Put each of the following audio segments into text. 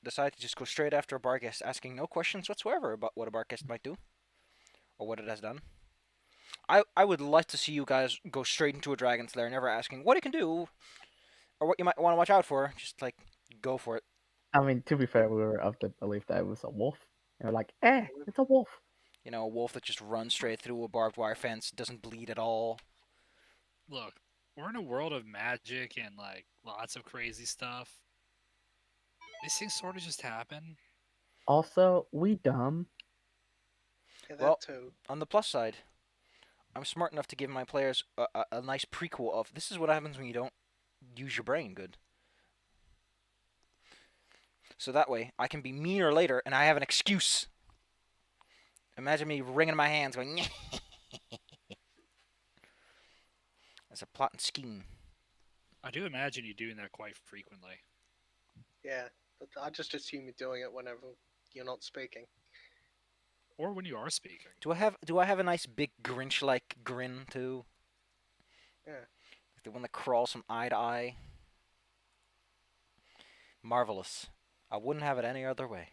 decide to just go straight after a bar guest, asking no questions whatsoever about what a bar guest might do or what it has done. I would like to see you guys go straight into a dragon's lair, never asking what it can do or what you might want to watch out for. Just like go for it. I mean, to be fair, we were of the belief that it was a wolf. And we're like, it's a wolf. You know, a wolf that just runs straight through a barbed wire fence, doesn't bleed at all. Look, we're in a world of magic and like lots of crazy stuff. These things sort of just happen. Also, we dumb. Yeah, that Well, too. on the plus side, I'm smart enough to give my players a nice prequel of this is what happens when you don't use your brain good. So that way, I can be meaner later and I have an excuse. Imagine me wringing my hands going, That's a plot and scheme. I do imagine you doing that quite frequently. Yeah, but I just assume you're doing it whenever you're not speaking. Or when you are speaking. Do I have a nice big Grinch-like grin too? Yeah. Like the one that crawls from eye to eye. Marvelous. I wouldn't have it any other way.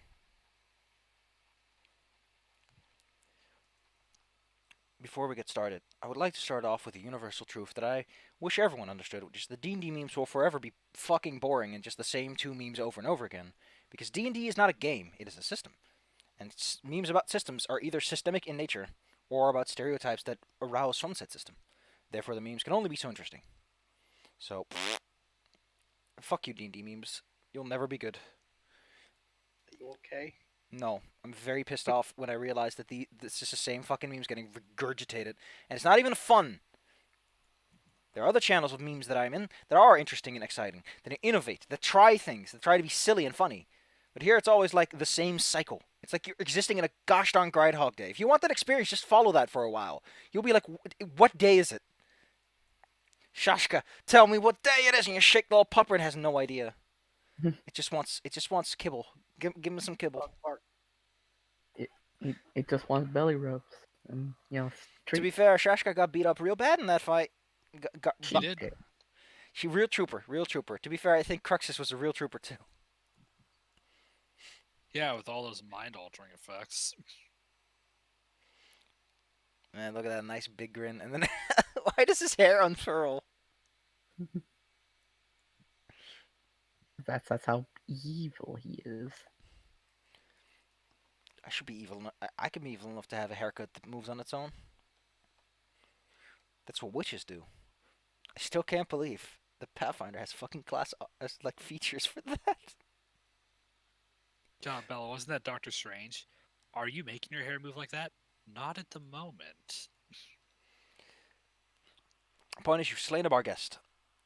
Before we get started, I would like to start off with a universal truth that I wish everyone understood, which is the D&D memes will forever be fucking boring and just the same two memes over and over again. Because D&D is not a game, it is a system. And memes about systems are either systemic in nature or about stereotypes that arouse from said system. Therefore, the memes can only be so interesting. So, fuck you, D&D memes. You'll never be good. Are you okay? No, I'm very pissed off when I realize that this is the same fucking memes getting regurgitated, and it's not even fun. There are other channels with memes that I'm in that are interesting and exciting, that innovate, that try things, that try to be silly and funny. But here it's always like the same cycle. It's like you're existing in a gosh darn Groundhog Day. If you want that experience, just follow that for a while. You'll be like, what day is it? Shashka, tell me what day it is, and you shake the little pupper and has no idea. It just wants kibble. Give him some kibble. Bark, bark. It just wants belly rubs and To be treats. fair, Shashka got beat up real bad in that fight. She did. She real trooper, real trooper. To be fair, I think Cruxus was a real trooper too. Yeah, with all those mind altering effects. Man, look at that nice big grin. And then, why does his hair unfurl? That's how evil he is. I should be evil. I can be evil enough to have a haircut that moves on its own. That's what witches do. I still can't believe the Pathfinder has fucking class as like features for that. John Bella, wasn't that Doctor Strange? Are you making your hair move like that? Not at the moment. Point is, you've slain a bar guest.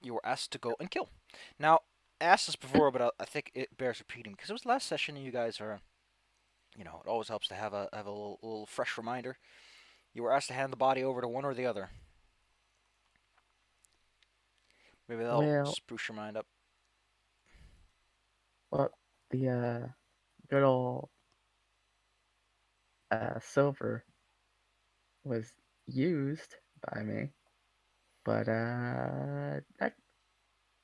You were asked to go and kill. Now, I asked this before, but I think it bears repeating because it was last session, and you guys are, it always helps to have a little fresh reminder. You were asked to hand the body over to one or the other. Maybe that'll Well, spruce your mind up. well, the good old silver was used by me, but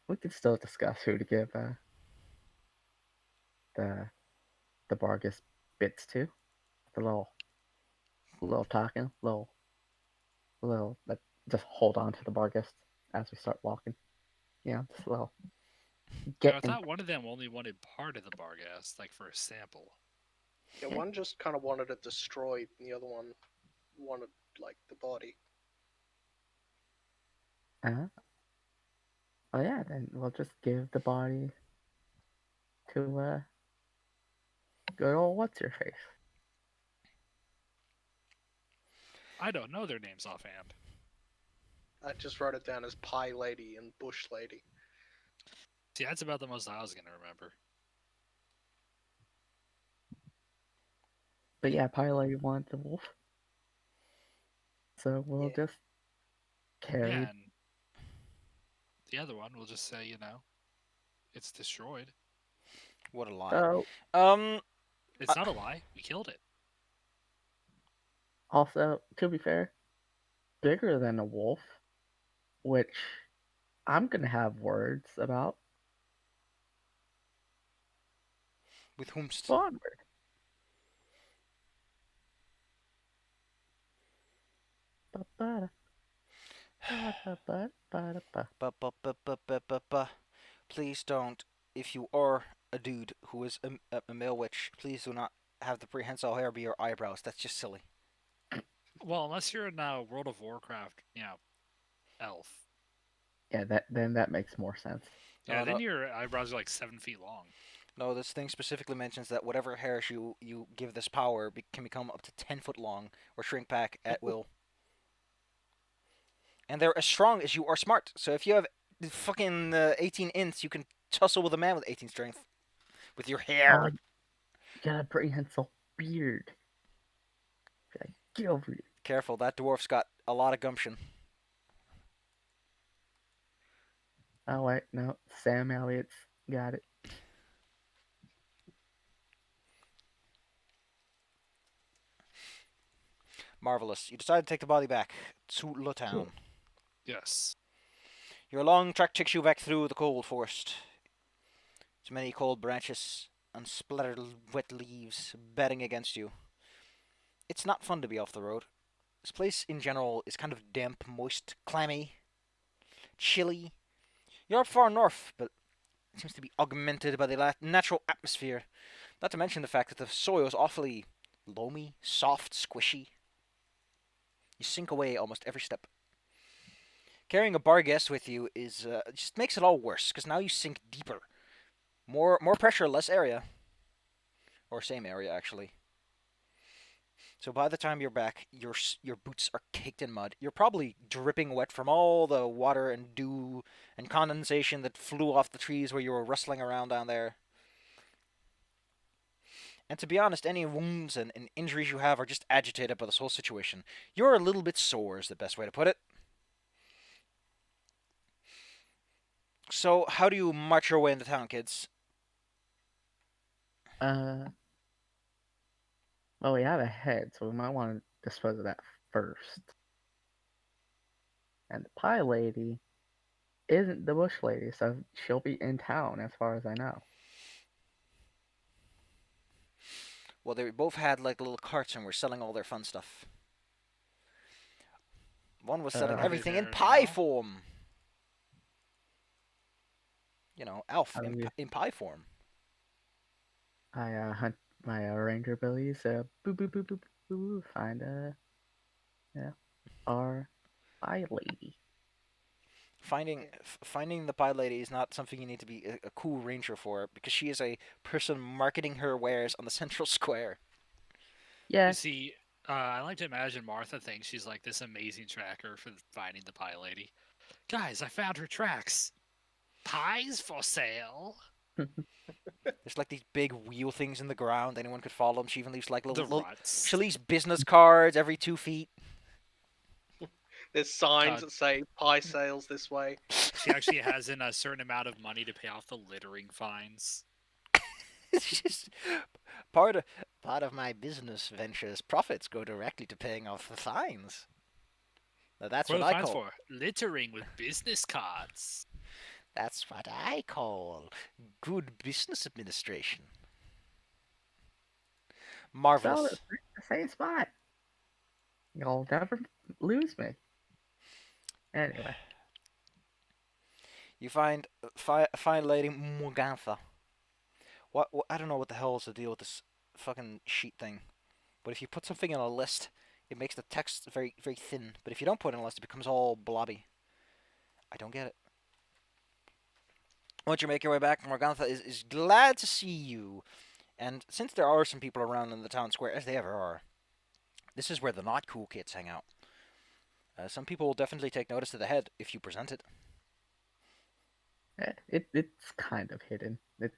we can still discuss who to give the the Bargus bits to. The little talking, like just hold on to the Bargus as we start walking. Just a little Yeah, I getting. thought one of them only wanted part of the Barghast, like for a sample. Yeah, one just kind of wanted it destroyed, and the other one wanted like the body. Uh, oh yeah, then we'll just give the body to good old what's your face. I don't know their names offhand. I just wrote it down as Pie Lady and Bush Lady. See, that's about the most I was gonna remember. But yeah, Pilot wants the wolf, so we'll Yeah. just carry. Yeah, and the other one will just say, it's destroyed. What a lie. So It's not a lie. We killed it. also, to be fair, bigger than a wolf, which I'm gonna have words about. With whomst? Onward. Ba-ba-da. Ba-da-ba-ba-da-ba. Ba. Please don't. If you are a dude who is a male witch, please do not have the prehensile hair be your eyebrows. That's just silly. Well, unless you're in World of Warcraft, elf. Yeah, that makes more sense. Yeah, No, then no, your eyebrows are like 7 feet long. no. This thing specifically mentions that whatever hairs you give this power can become up to 10 foot long or shrink back at will. And they're as strong as you are smart. So if you have fucking 18 ints, you can tussle with a man with 18 strength with your hair. You got a prehensile beard. Like, get over here. Careful, that dwarf's got a lot of gumption. Oh wait, no, Sam Elliott's got it. Marvelous. You decide to take the body back to the town. Cool. Yes. Your long track takes you back through the cold forest. There's many cold branches and splattered wet leaves batting against you. It's not fun to be off the road. This place in general is kind of damp, moist, clammy, chilly. You're up far north, but it seems to be augmented by the natural atmosphere. Not to mention the fact that the soil is awfully loamy, soft, squishy. You sink away almost every step. Carrying a bar guest with you is just makes it all worse because now you sink deeper. More pressure, less area, or same area actually. So by the time you're back, your boots are caked in mud. You're probably dripping wet from all the water and dew and condensation that flew off the trees where you were rustling around down there. And to be honest, any wounds and injuries you have are just agitated by this whole situation. You're a little bit sore, is the best way to put it. So, how do you march your way into town, kids? Well, we have a head, so we might want to dispose of that first. And the pie lady isn't the bush lady, so she'll be in town as far as I know. Well, they both had like little carts and were selling all their fun stuff. One was selling Are they everything in there pie now? form. Elf How do you? in pie form. I hunt my ranger abilities. Boo boo boo boo boo boo. Find yeah, our pie lady. Finding the pie lady is not something you need to be a cool ranger for because she is a person marketing her wares on the central square. Yeah, You see, I like to imagine Martha thinks she's like this amazing tracker for finding the pie lady. Guys, I found her tracks. Pies for sale. There's like these big wheel things in the ground. Anyone could follow them. She even leaves like The little ruts. she leaves business cards every 2 feet. There's signs Uh, that say pie sales this way. She actually has in a certain amount of money to pay off the littering fines. It's just part of my business ventures. Profits go directly to paying off the fines. Now that's What what are the I fines call. for? Littering with business cards. That's what I call good business administration. sell Marvelous. it in the same spot. You'll never lose me. Anyway, You find find Lady Morgantha. What? I don't know what the hell is the deal with this fucking sheet thing. But if you put something in a list, it makes the text very very thin. But if you don't put it in a list, it becomes all blobby. I don't get it. Once you make your way back, Morgantha is glad to see you. And since there are some people around in the town square, as they ever are, this is where the not cool kids hang out. Some people will definitely take notice to the head if you present it. it's kind of hidden. It's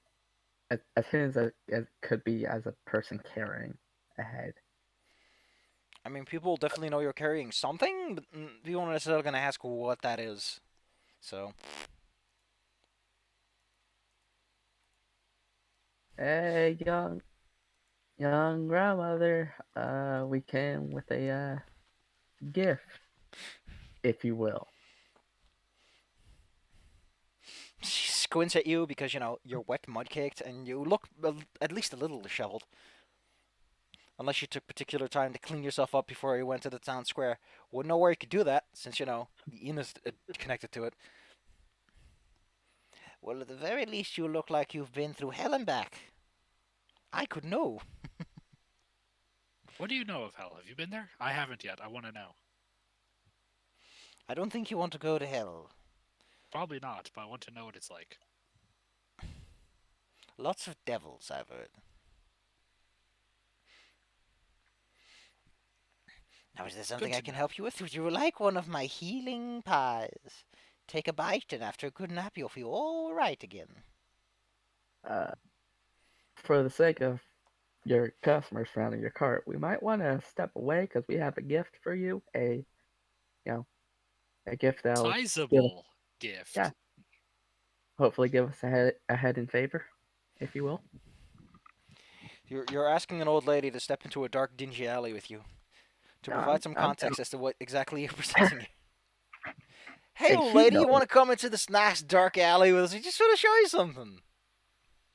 as hidden as it could be as a person carrying a head. I mean, people will definitely know you're carrying something, but people aren't necessarily going to ask what that is. So, Hey, young grandmother, we came with a gift, if you will. Jesus squints at you because you're wet, mud caked, and you look at least a little disheveled. Unless you took particular time to clean yourself up before you went to the town square. Wouldn't know where you could do that, since the inn is connected to it. Well, at the very least, you look like you've been through hell and back. I could know. What do you know of hell? Have you been there? I haven't yet. I want to know. I don't think you want to go to hell. Probably not, but I want to know what it's like. Lots of devils, I've heard. Now, is there something to I can know. help you with? Would you like one of my healing pies? Take a bite, and after a good nap, you'll feel all right again. Uh, for the sake of your customers surrounding your cart, we might want to step away because we have a gift for you. A gift that'll give, Sizable gift. yeah, hopefully give us a head in favor, if you will. You're asking an old lady to step into a dark, dingy alley with you to No, provide some I'm context as to what exactly you're presenting. Hey, and old she lady, you want knows. to come into this nice dark alley with us? We just want to show you something.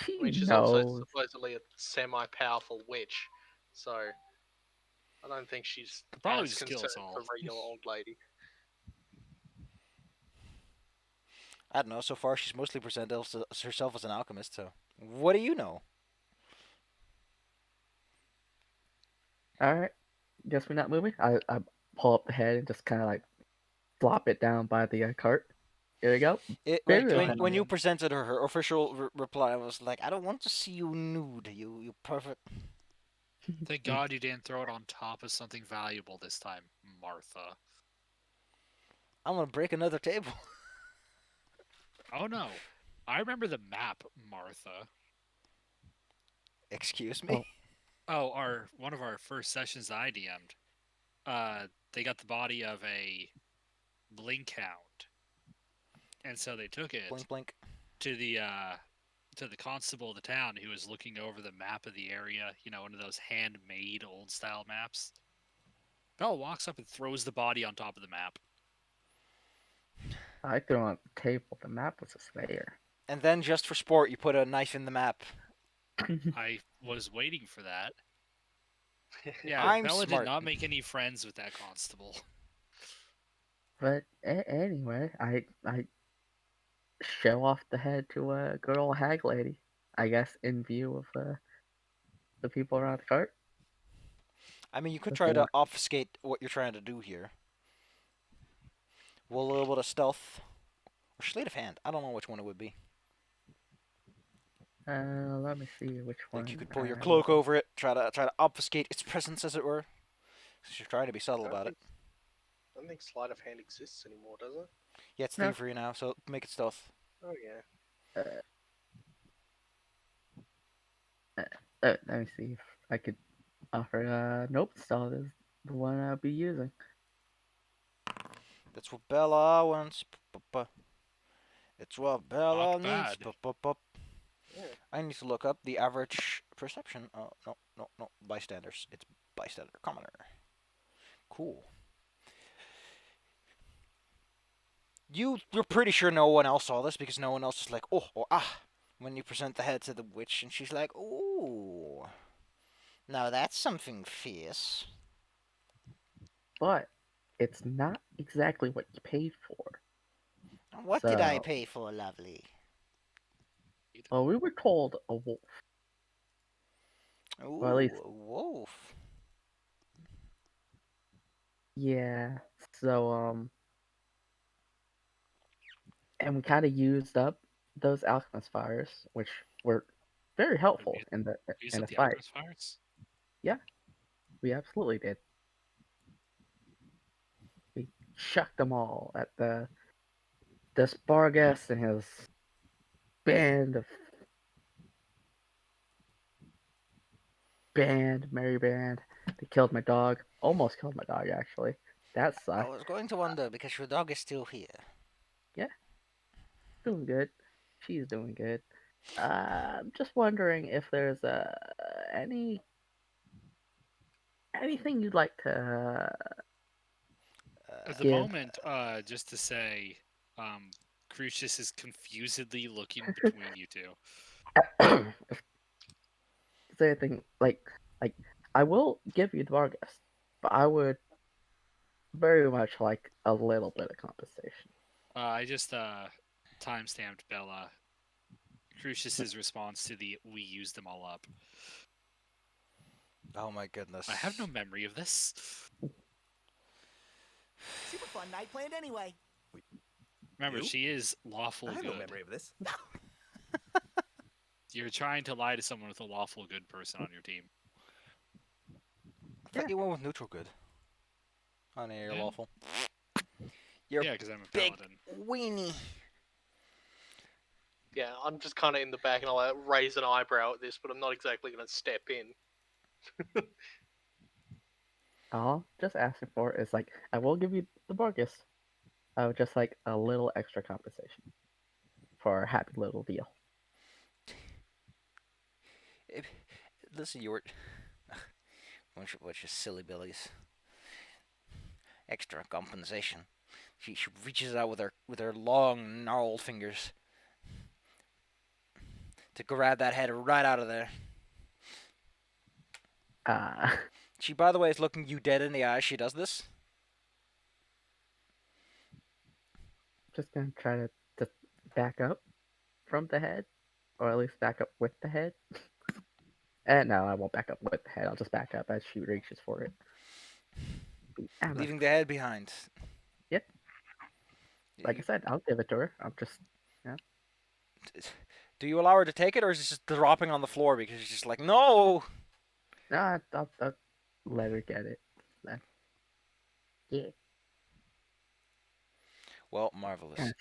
She I mean, she's also knows. supposedly a semi-powerful witch, so I don't think she's Could probably as just kill concerned us all. for a regular old lady. I don't know. So far, she's mostly presented herself as an alchemist. So, what do you know? All right, guess we're not moving. I pull up the head and just kind of like flop it down by the cart. Here you go. My Bigger God, than When you man. presented her official reply was like, "I don't want to see you nude. You perfect." Thank God you didn't throw it on top of something valuable this time, Martha. I'm gonna break another table. Oh no. I remember the map, Martha. Excuse me. Oh. Oh, one of our first sessions that I DM'd. They got the body of a blink hound. And so they took it Blink, blink. to the constable of the town who was looking over the map of the area, one of those handmade old style maps. Bella walks up and throws the body on top of the map. I threw on the table. The map was just there. And then, just for sport, you put a knife in the map. I was waiting for that. Yeah, I'm Bella smart. did not make any friends with that constable. But anyway, I show off the head to a good old hag lady. I guess in view of the people around the cart. I mean, you could If try they to want. obfuscate what you're trying to do here. Roll a little bit of stealth or sleight of hand. I don't know which one it would be. Let me see which one. Like you could pull your I cloak will. over it, try to obfuscate its presence, as it were. 'Cause you're trying to be subtle I don't about it. think, I don't think sleight of hand exists anymore, does it? Yeah, it's No. thievery now, so make it stealth. Oh yeah. Uh, let me see if I could offer. Nope, still is the one I'll be using. That's what Bella wants. It's what Bella Not needs. bad. Yeah. I need to look up the average perception. Oh, no. Bystanders. It's bystander. Commoner. Cool. You're pretty sure no one else saw this because no one else is like, oh, or ah, when you present the head to the witch and she's like, ooh. Now that's something fierce. But it's not exactly what you paid for. What did I So, pay for, lovely? well, we were told a wolf. Or at least, Ooh, a wolf. yeah. So, and we kind of used up those alchemist fires, which were very helpful Use in up the the fight. alchemist fires? Yeah, we absolutely did. We chucked them all at the Spargus and his band of merry band. They killed my dog. Almost killed my dog, actually. That I sucked. was going to wonder because your dog is still here. Yeah, doing good. She's doing good. I'm just wondering if there's anything you'd like to At the give. moment, just to say, Crucius is confusedly looking between you two. If there's anything like I will give you the Vargas, but I would very much like a little bit of compensation. I just timestamped Bella. Crucius's response to the "we used them all up." Oh my goodness. I have no memory of this. Super fun night planned anyway. Remember, You? she is lawful I have good. no memory of this. You're trying to lie to someone with a lawful good person on your team. I thought you went with neutral good. On your Yeah. lawful. You're Yeah, because I'm a big paladin. weenie. Yeah, I'm just kind of in the back and I'll raise an eyebrow at this, but I'm not exactly going to step in. All just asking for is like I will give you the Vargas. I would just like a little extra compensation for a happy little deal. Listen, you were. Bunch of silly billies. Extra compensation. She reaches out with her long, gnarled fingers to grab that head right out of there. She, by the way, is looking you dead in the eye. She does this. Just gonna try to just back up from the head, or at least back up with the head. And no, I won't back up with the head. I'll just back up as she reaches for it. Leaving the head behind. Yep. Like I said, I'll give it to her. I'm just Do you allow her to take it, or is it just dropping on the floor because she's just like, no? nah, I'll let her get it. Yeah. Well, marvelous. Yes.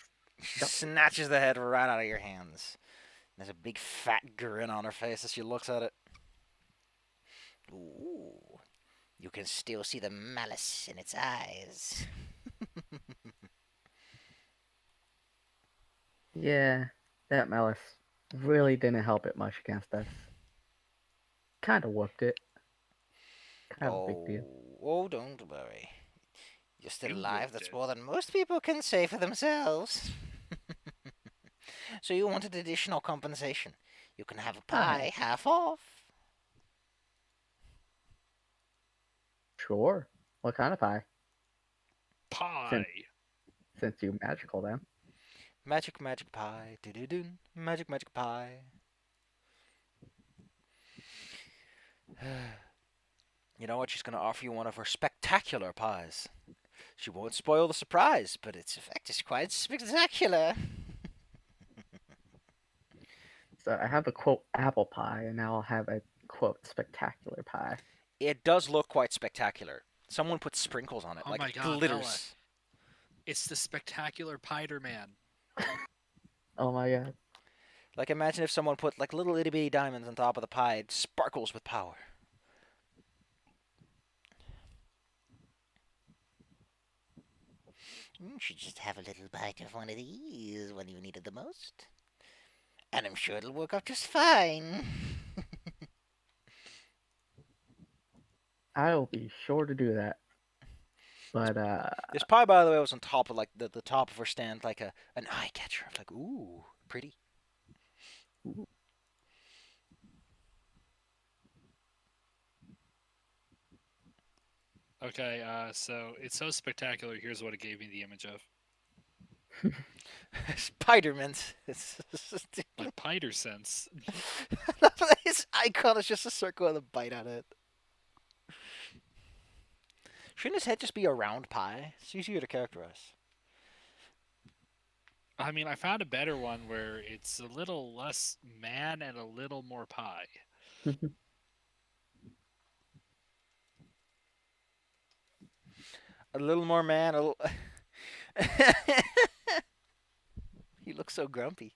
She snatches the head right out of your hands. There's a big fat grin on her face as she looks at it. Ooh, you can still see the malice in its eyes. Yeah, that malice really didn't help it much against us. Kind of whooped it. Kind of a big deal. Oh, don't worry. You're still You alive. whooped That's it. more than most people can say for themselves. So you wanted additional compensation. You can have a pie half off. Sure. What kind of pie? Pie. Since you magical them. Magic pie. Do-do-doo. Magic pie. You know what? She's going to offer you one of her spectacular pies. She won't spoil the surprise, but its effect is quite spectacular. So I have a quote apple pie, and now I'll have a quote spectacular pie. It does look quite spectacular. Someone put sprinkles on it, Oh like my God, glitters. Bella. It's the spectacular Pider Man. Oh my god. Like imagine if someone put like little itty bitty diamonds on top of the pie. It sparkles with power. You should just have a little bite of one of these when you need it the most. And I'm sure it'll work out just fine. I will be sure to do that. But This pie, by the way, was on top of like the top of her stand, like an eye catcher. Like, ooh, pretty. Okay, so it's so spectacular. Here's what it gave me the image of. Spider-Man. Like Pider sense. His icon is just a circle with a bite on it. Shouldn't his head just be a round pie? It's easier to characterize. I mean, I found a better one where it's a little less man and a little more pie. A little more man. A little... He looks so grumpy.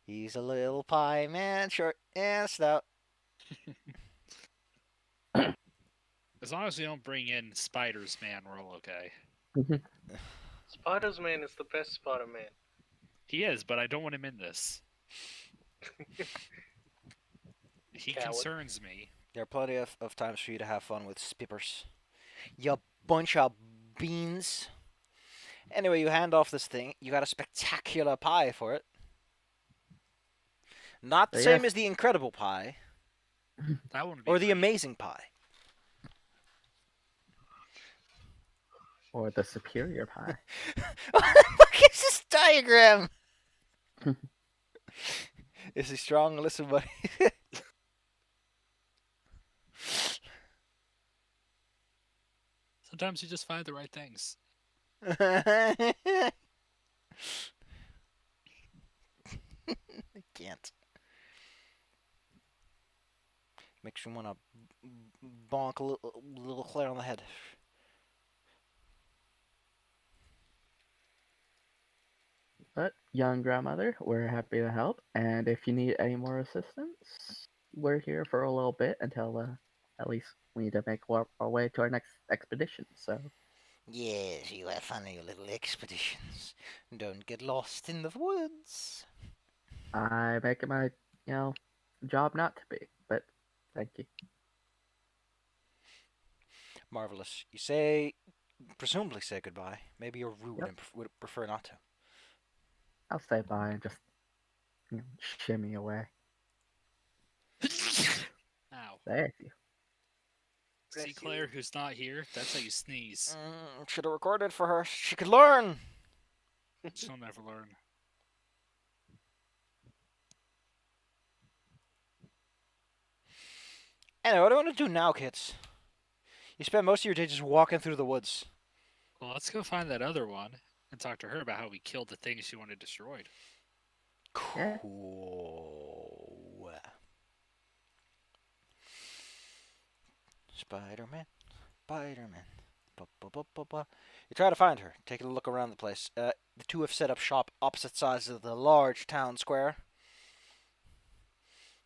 He's a little pie man, short and stout. As long as we don't bring in Spiders Man, we're all okay. Spider-Man is the best Spider-Man. He is, but I don't want him in this. He Coward. concerns me. There are plenty of times for you to have fun with spippers. You bunch of beans. Anyway, you hand off this thing. You got a spectacular pie for it. Not the So same yes, as the incredible pie That one would be or the great. amazing pie. or the superior pie. What the fuck is this diagram? Is he strong? Listen, buddy. Sometimes you just find the right things. I can't. Makes you want to bonk a little Claire on the head. But young grandmother, we're happy to help, and if you need any more assistance, we're here for a little bit until at least we need to make our way to our next expedition. So Yes, you have fun in your little expeditions. Don't get lost in the woods. I make it my job not to be. But thank you. Marvelous. You say, presumably say goodbye. Maybe you're rude Yep. and would prefer not to. I'll stay by and just shimmy away. Ow. Thank you. See, Bless Claire, you. who's not here? That's how you sneeze. Should have recorded for her. She could learn. She'll never learn. Anyway, what do you want to do now, kids? You spend most of your day just walking through the woods. Well, let's go find that other one and talk to her about how we killed the thing she wanted destroyed. Yeah. Cool. Spider-Man. Spider-Man. Ba-ba-ba-ba-ba. You try to find her, taking a look around the place. The two have set up shop opposite sides of the large town square.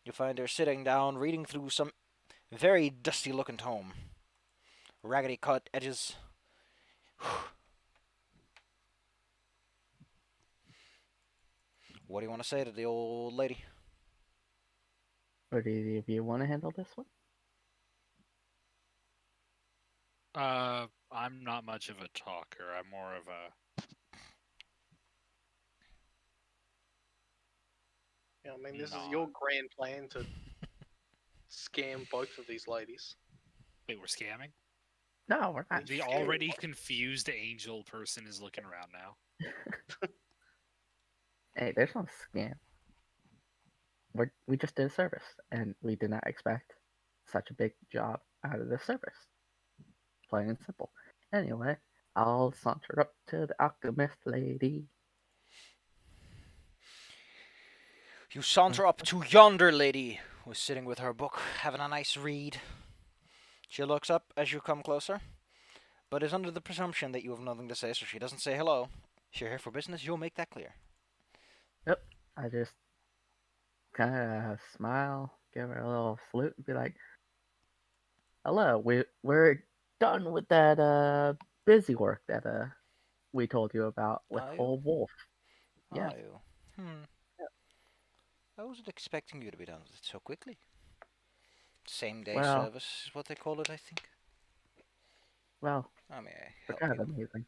You find her sitting down, reading through some very dusty-looking tome. Raggedy cut edges. What do you want to say to the old lady? Or do either of you want to handle this one? I'm not much of a talker. I'm more of a. Yeah, I mean, this is Nah. your grand plan to scam both of these ladies. Wait, we're scamming? No, we're not. The already confused angel person is looking around now. Hey, there's no scam. We just did a service, and we did not expect such a big job out of the service. Plain and simple. Anyway, I'll saunter up to the alchemist lady. You saunter up to yonder lady, who is sitting with her book, having a nice read. She looks up as you come closer, but is under the presumption that you have nothing to say, so she doesn't say hello. If you're here for business, you'll make that clear. Yep, I just kind of smile, give her a little salute, and be like, "Hello, we're done with that busy work that we told you about with Are you? old Wolf. Yes. Are you? I wasn't expecting you to be done with it so quickly. Same day Well- service is what they call it, I think. Well, I may we're help kind you. of amazing.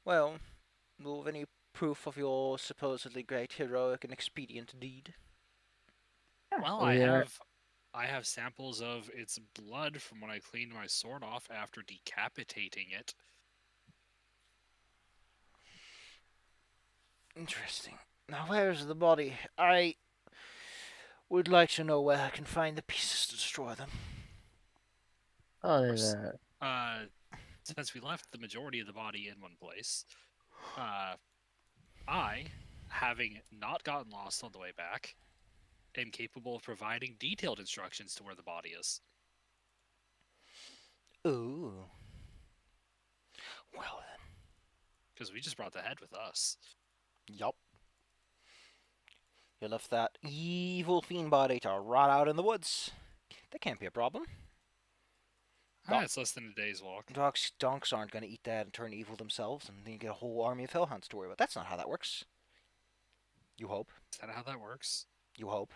Well, do you have any proof of your supposedly great heroic and expedient deed? Yeah, Well, I have samples of its blood from when I cleaned my sword off after decapitating it. Interesting. Now, where's the body? I would like to know where I can find the pieces to destroy them. Oh, there's Since we left the majority of the body in one place, I, having not gotten lost on the way back, am capable of providing detailed instructions to where the body is. Ooh. Well then. Because we just brought the head with us. Yup. You left that evil fiend body to rot out in the woods. That can't be a problem. It's less than a day's walk. Donks aren't going to eat that and turn evil themselves, and then you get a whole army of hellhounds to worry about. That's not how that works. You hope. Is that how that works? You hope.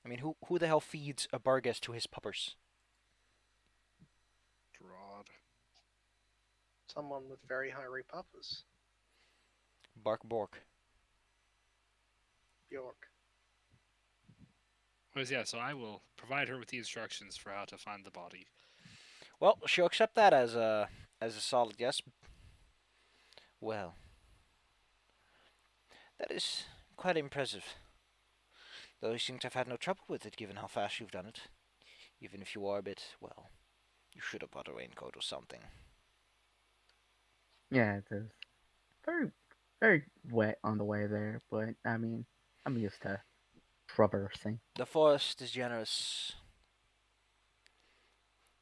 I mean, who the hell feeds a Barghest to his puppers? Strahd. Someone with very high repuffers. Bark Bork. Bjork. Yeah, so I will provide her with the instructions for how to find the body. Well, she'll accept that as a solid yes. Well, that is quite impressive. Though you seem to have had no trouble with it, given how fast you've done it. Even if you are a bit, well, you should have bought a raincoat or something. Yeah, it is very, very wet on the way there, but I mean, I'm used to traversing. The forest is generous.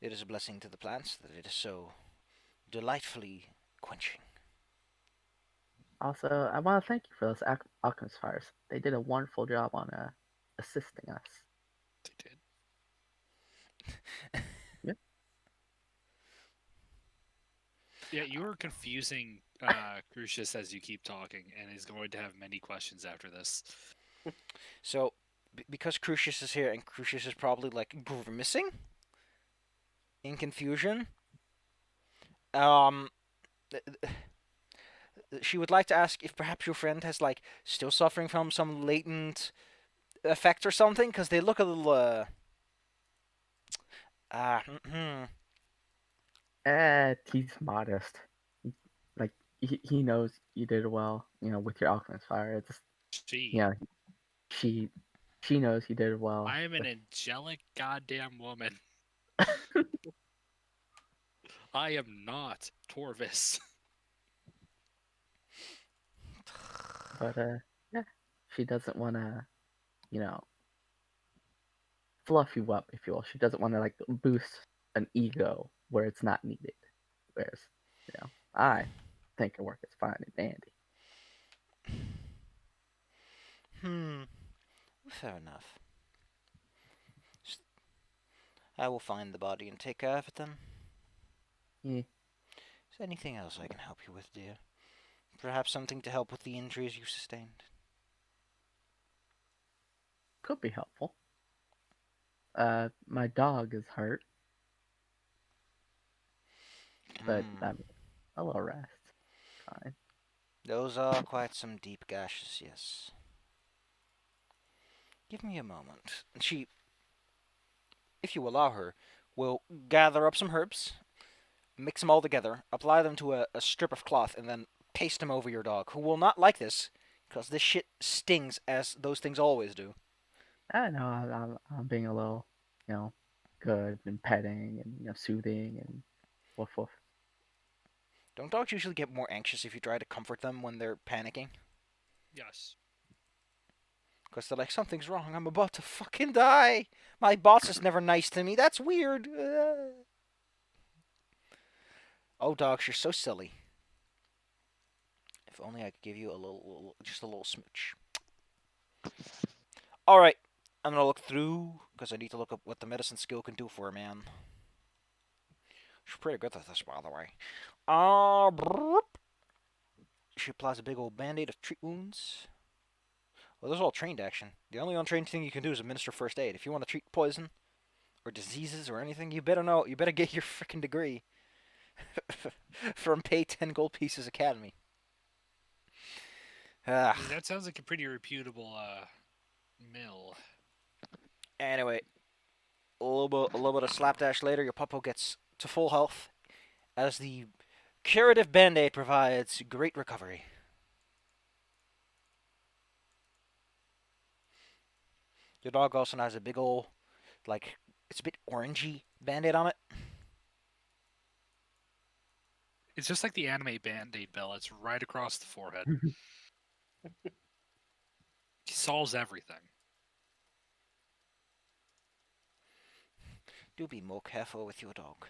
It is a blessing to the plants that it is so delightfully quenching. Also, I want to thank you for those alchemist fires. They did a wonderful job on assisting us. They did. Yeah. Yeah, you are confusing Crucius as you keep talking, and is going to have many questions after this. So, because Crucius is here, and Crucius is probably like grimacing in confusion, um, she would like to ask if perhaps your friend has like still suffering from some latent effect or something, because they look a little hmm. He's modest. He, like he knows you did well, with your alchemist fire. It's just, She. you know, she she knows you did well. I am an angelic goddamn woman. I am not Torvis. But yeah, she doesn't want to, you know, fluff you up, if you will. She doesn't want to like boost an ego where it's not needed. Whereas, I think her work is fine and dandy. Hmm. Fair enough. I will find the body and take care of it then. Yeah, Is there anything else I can help you with, dear? Perhaps something to help with the injuries you sustained? could be helpful. My dog is hurt, but I Hmm. mean, a little rest, fine. Those are quite some deep gashes, yes. Give me a moment. She, if you allow her, will gather up some herbs, mix them all together, apply them to a strip of cloth, and then paste them over your dog, who will not like this, because this shit stings as those things always do. I know I'm being a little, you know, good and petting and soothing and woof woof. Don't dogs usually get more anxious if you try to comfort them when they're panicking? Yes. Because they're like, something's wrong, I'm about to fucking die! My boss is never nice to me, that's weird! Oh, dogs, you're so silly. If only I could give you just a little smooch. Alright, I'm gonna look through, because I need to look up what the medicine skill can do for a man. She's pretty good at this, by the way. She applies a big old band-aid of treat wounds. Well, those are all trained action. The only untrained thing you can do is administer first aid. If you want to treat poison, or diseases, or anything, you better know. You better get your freaking degree from Pay 10 Gold Pieces Academy. I mean, that sounds like a pretty reputable mill. Anyway, a little bit of slapdash later, your puppo gets to full health, as the curative band-aid provides great recovery. Your dog also has a big ol', like, it's a bit orangey band-aid on it. It's just like the anime Band-Aid Bell. It's right across the forehead. He solves everything. Do be more careful with your dog.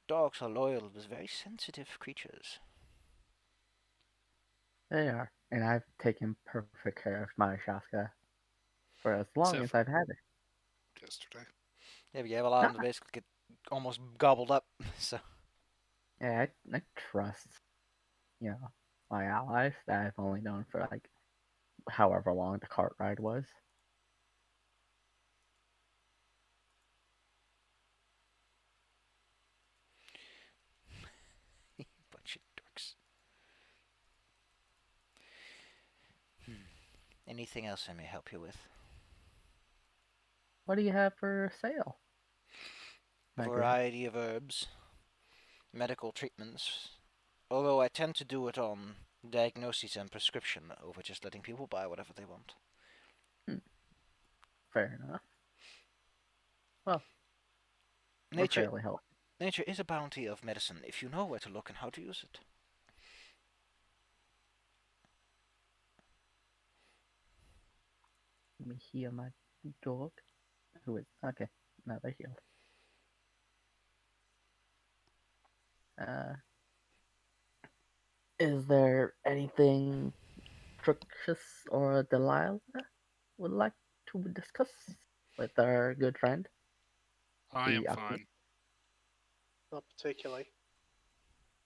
Dogs are loyal but very sensitive creatures. They are, and I've taken perfect care of my Shaska for as long Except as for I've had it. yesterday. Yeah, but you have a lot of them that basically get almost gobbled up, so... Yeah, I trust, my allies that I've only known for like however long the cart ride was. Anything else I may help you with? What do you have for sale? A My good. variety of herbs, medical treatments. Although I tend to do it on diagnosis and prescription over just letting people buy whatever they want. Fair enough. Well, we're Nature, fairly healthy. nature is a bounty of medicine if you know where to look and how to use it. Let me heal my dog. Who is okay? No, they're healed. Is there anything Crookshanks or Delilah would like to discuss with our good friend? I am The fine. Not particularly.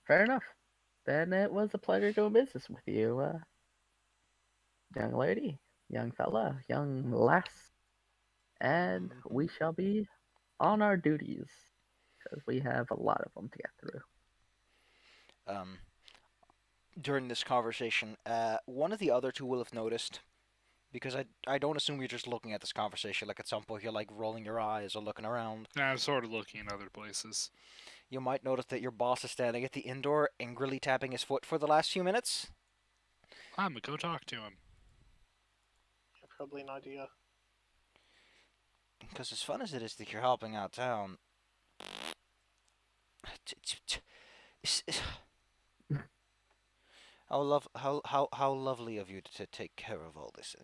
Fair enough. Then it was a pleasure doing business with you, young lady, young fella, young lass, and we shall be on our duties because we have a lot of them to get through. During this conversation, one of the other two will have noticed, because I don't assume you're just looking at this conversation. Like at some point you're like rolling your eyes or looking around. I'm sort of looking in other places. You might notice that your boss is standing at the inn door, angrily tapping his foot for the last few minutes. I'm gonna go talk to him. Probably an idea. Because as fun as it is that you're helping out town, how lovely of you to take care of all this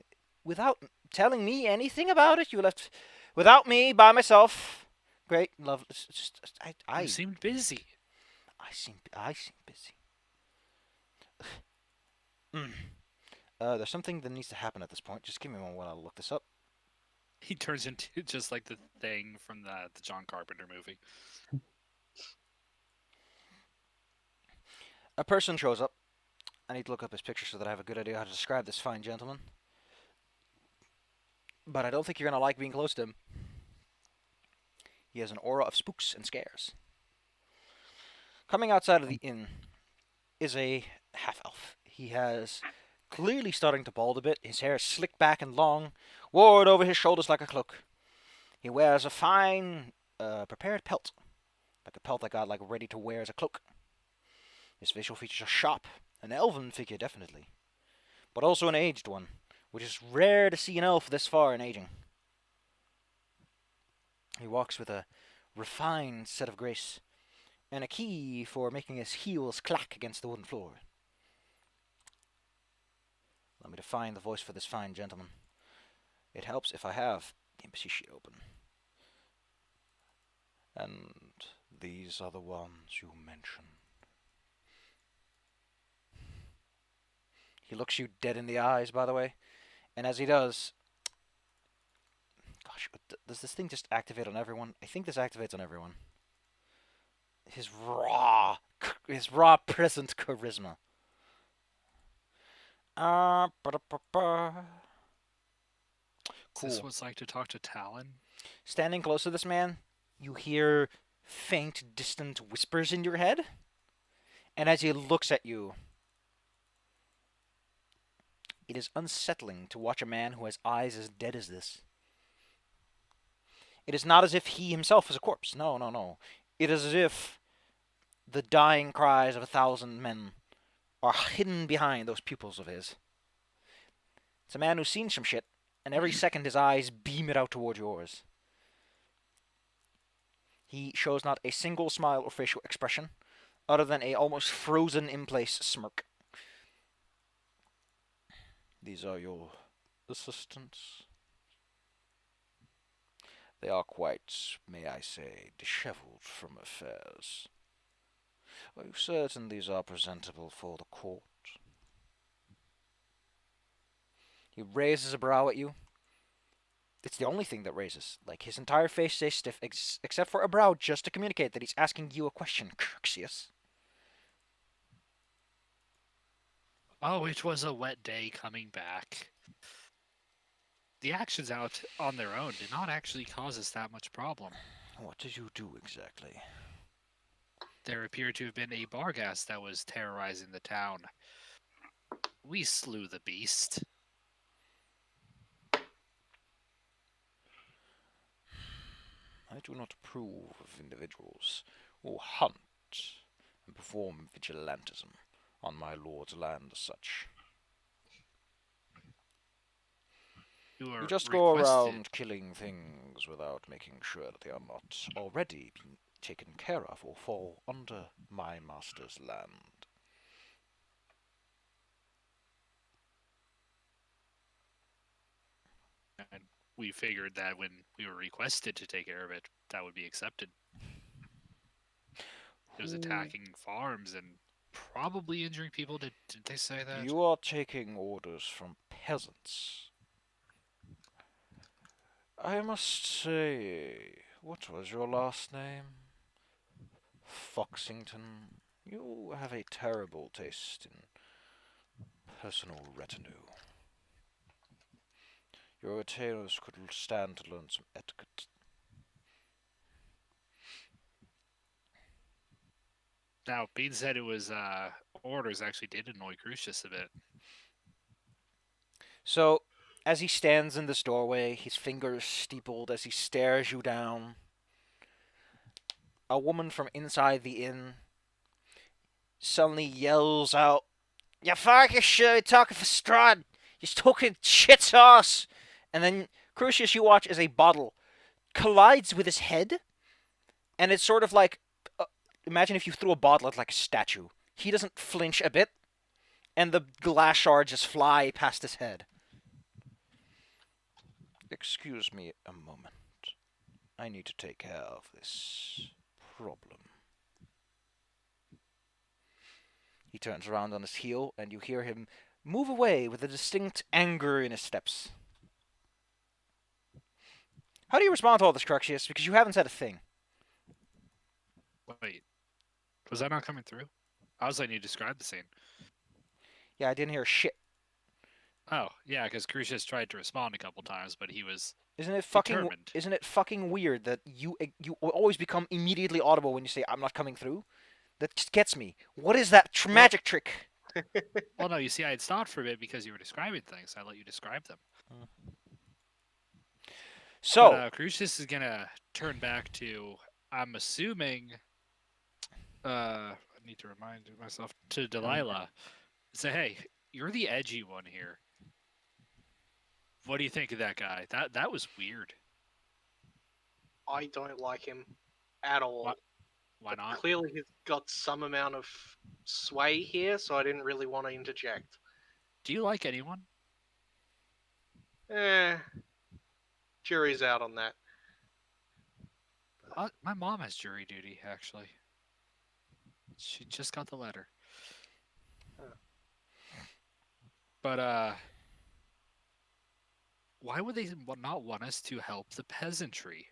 without telling me anything about it. You left without me by myself. Great, love. It's just You seemed busy. I seem busy. There's something that needs to happen at this point. Just give me a moment while I look this up. He turns into just like the thing from the John Carpenter movie. A person shows up. I need to look up his picture so that I have a good idea how to describe this fine gentleman. But I don't think you're gonna like being close to him. He has an aura of spooks and scares. Coming outside of the inn is a half-elf. He has clearly starting to bald a bit. His hair is slicked back and long, worn over his shoulders like a cloak. He wears a fine, prepared pelt, like a pelt that got like ready to wear as a cloak. His facial features are sharp, an elven figure definitely, but also an aged one, which is rare to see an elf this far in aging. He walks with a refined set of grace, and a key for making his heels clack against the wooden floor. Let me define the voice for this fine gentleman. It helps if I have the embassy sheet open. And these are the ones you mentioned. He looks you dead in the eyes, by the way, and as he does, gosh, does this thing just activate on everyone? I think this activates on everyone. His raw present charisma. Is this what it's like to talk to Talon? Standing close to this man, you hear faint, distant whispers in your head. And as he looks at you, it is unsettling to watch a man who has eyes as dead as this. It is not as if he himself is a corpse. No, no, no. It is as if the dying cries of 1,000 men are hidden behind those pupils of his. It's a man who's seen some shit, and every second his eyes beam it out toward yours. He shows not a single smile or facial expression, other than a almost frozen in place smirk. These are your assistants. They are quite, may I say, disheveled from affairs. Are you certain these are presentable for the court? He raises a brow at you. It's the only thing that raises. Like, his entire face stays stiff, except for a brow, just to communicate that he's asking you a question, Crookshanks. Oh, it was a wet day coming back. The actions out on their own did not actually cause us that much problem. What did you do exactly? There appeared to have been a barghast that was terrorizing the town. We slew the beast. I do not approve of individuals who hunt and perform vigilantism on my lord's land as such. You You are just go requested. around killing things without making sure that they are not already being taken care of or fall under my master's land. And we figured that when we were requested to take care of it, that would be accepted. It was attacking farms and probably injuring people. Did they say that? You are taking orders from peasants. I must say, what was your last name? Foxington. You have a terrible taste in personal retinue. Your retainers could stand to learn some etiquette. Now, being said it was orders actually did annoy Crucius a bit. So, as he stands in this doorway, his fingers steepled as he stares you down, a woman from inside the inn suddenly yells out, "You fucking sure talking for Strahd! You're talking shit to us!" And then, Crucius, you watch as a bottle collides with his head, and it's sort of like, imagine if you threw a bottle at like a statue. He doesn't flinch a bit, and the glass shards just fly past his head. Excuse me a moment. I need to take care of this problem. He turns around on his heel, and you hear him move away with a distinct anger in his steps. How do you respond to all this, Crucius? Because you haven't said a thing. Wait, was that not coming through? I was letting you describe the scene. Yeah, I didn't hear shit. Oh, yeah, because Crucius tried to respond a couple times, but he was Isn't it fucking weird that you always become immediately audible when you say I'm not coming through? That just gets me. What is that magic trick? Well, no, you see, I had stopped for a bit because you were describing things. So I let you describe them. So, But, Crucius is gonna turn back to, I'm assuming, I need to remind myself, to Delilah. Say, hey, you're the edgy one here. What do you think of that guy? That was weird. I don't like him at all. Why But not? clearly he's got some amount of sway here, so I didn't really want to interject. Do you like anyone? Jury's out on that. My mom has jury duty, actually. She just got the letter. But, why would they not want us to help the peasantry?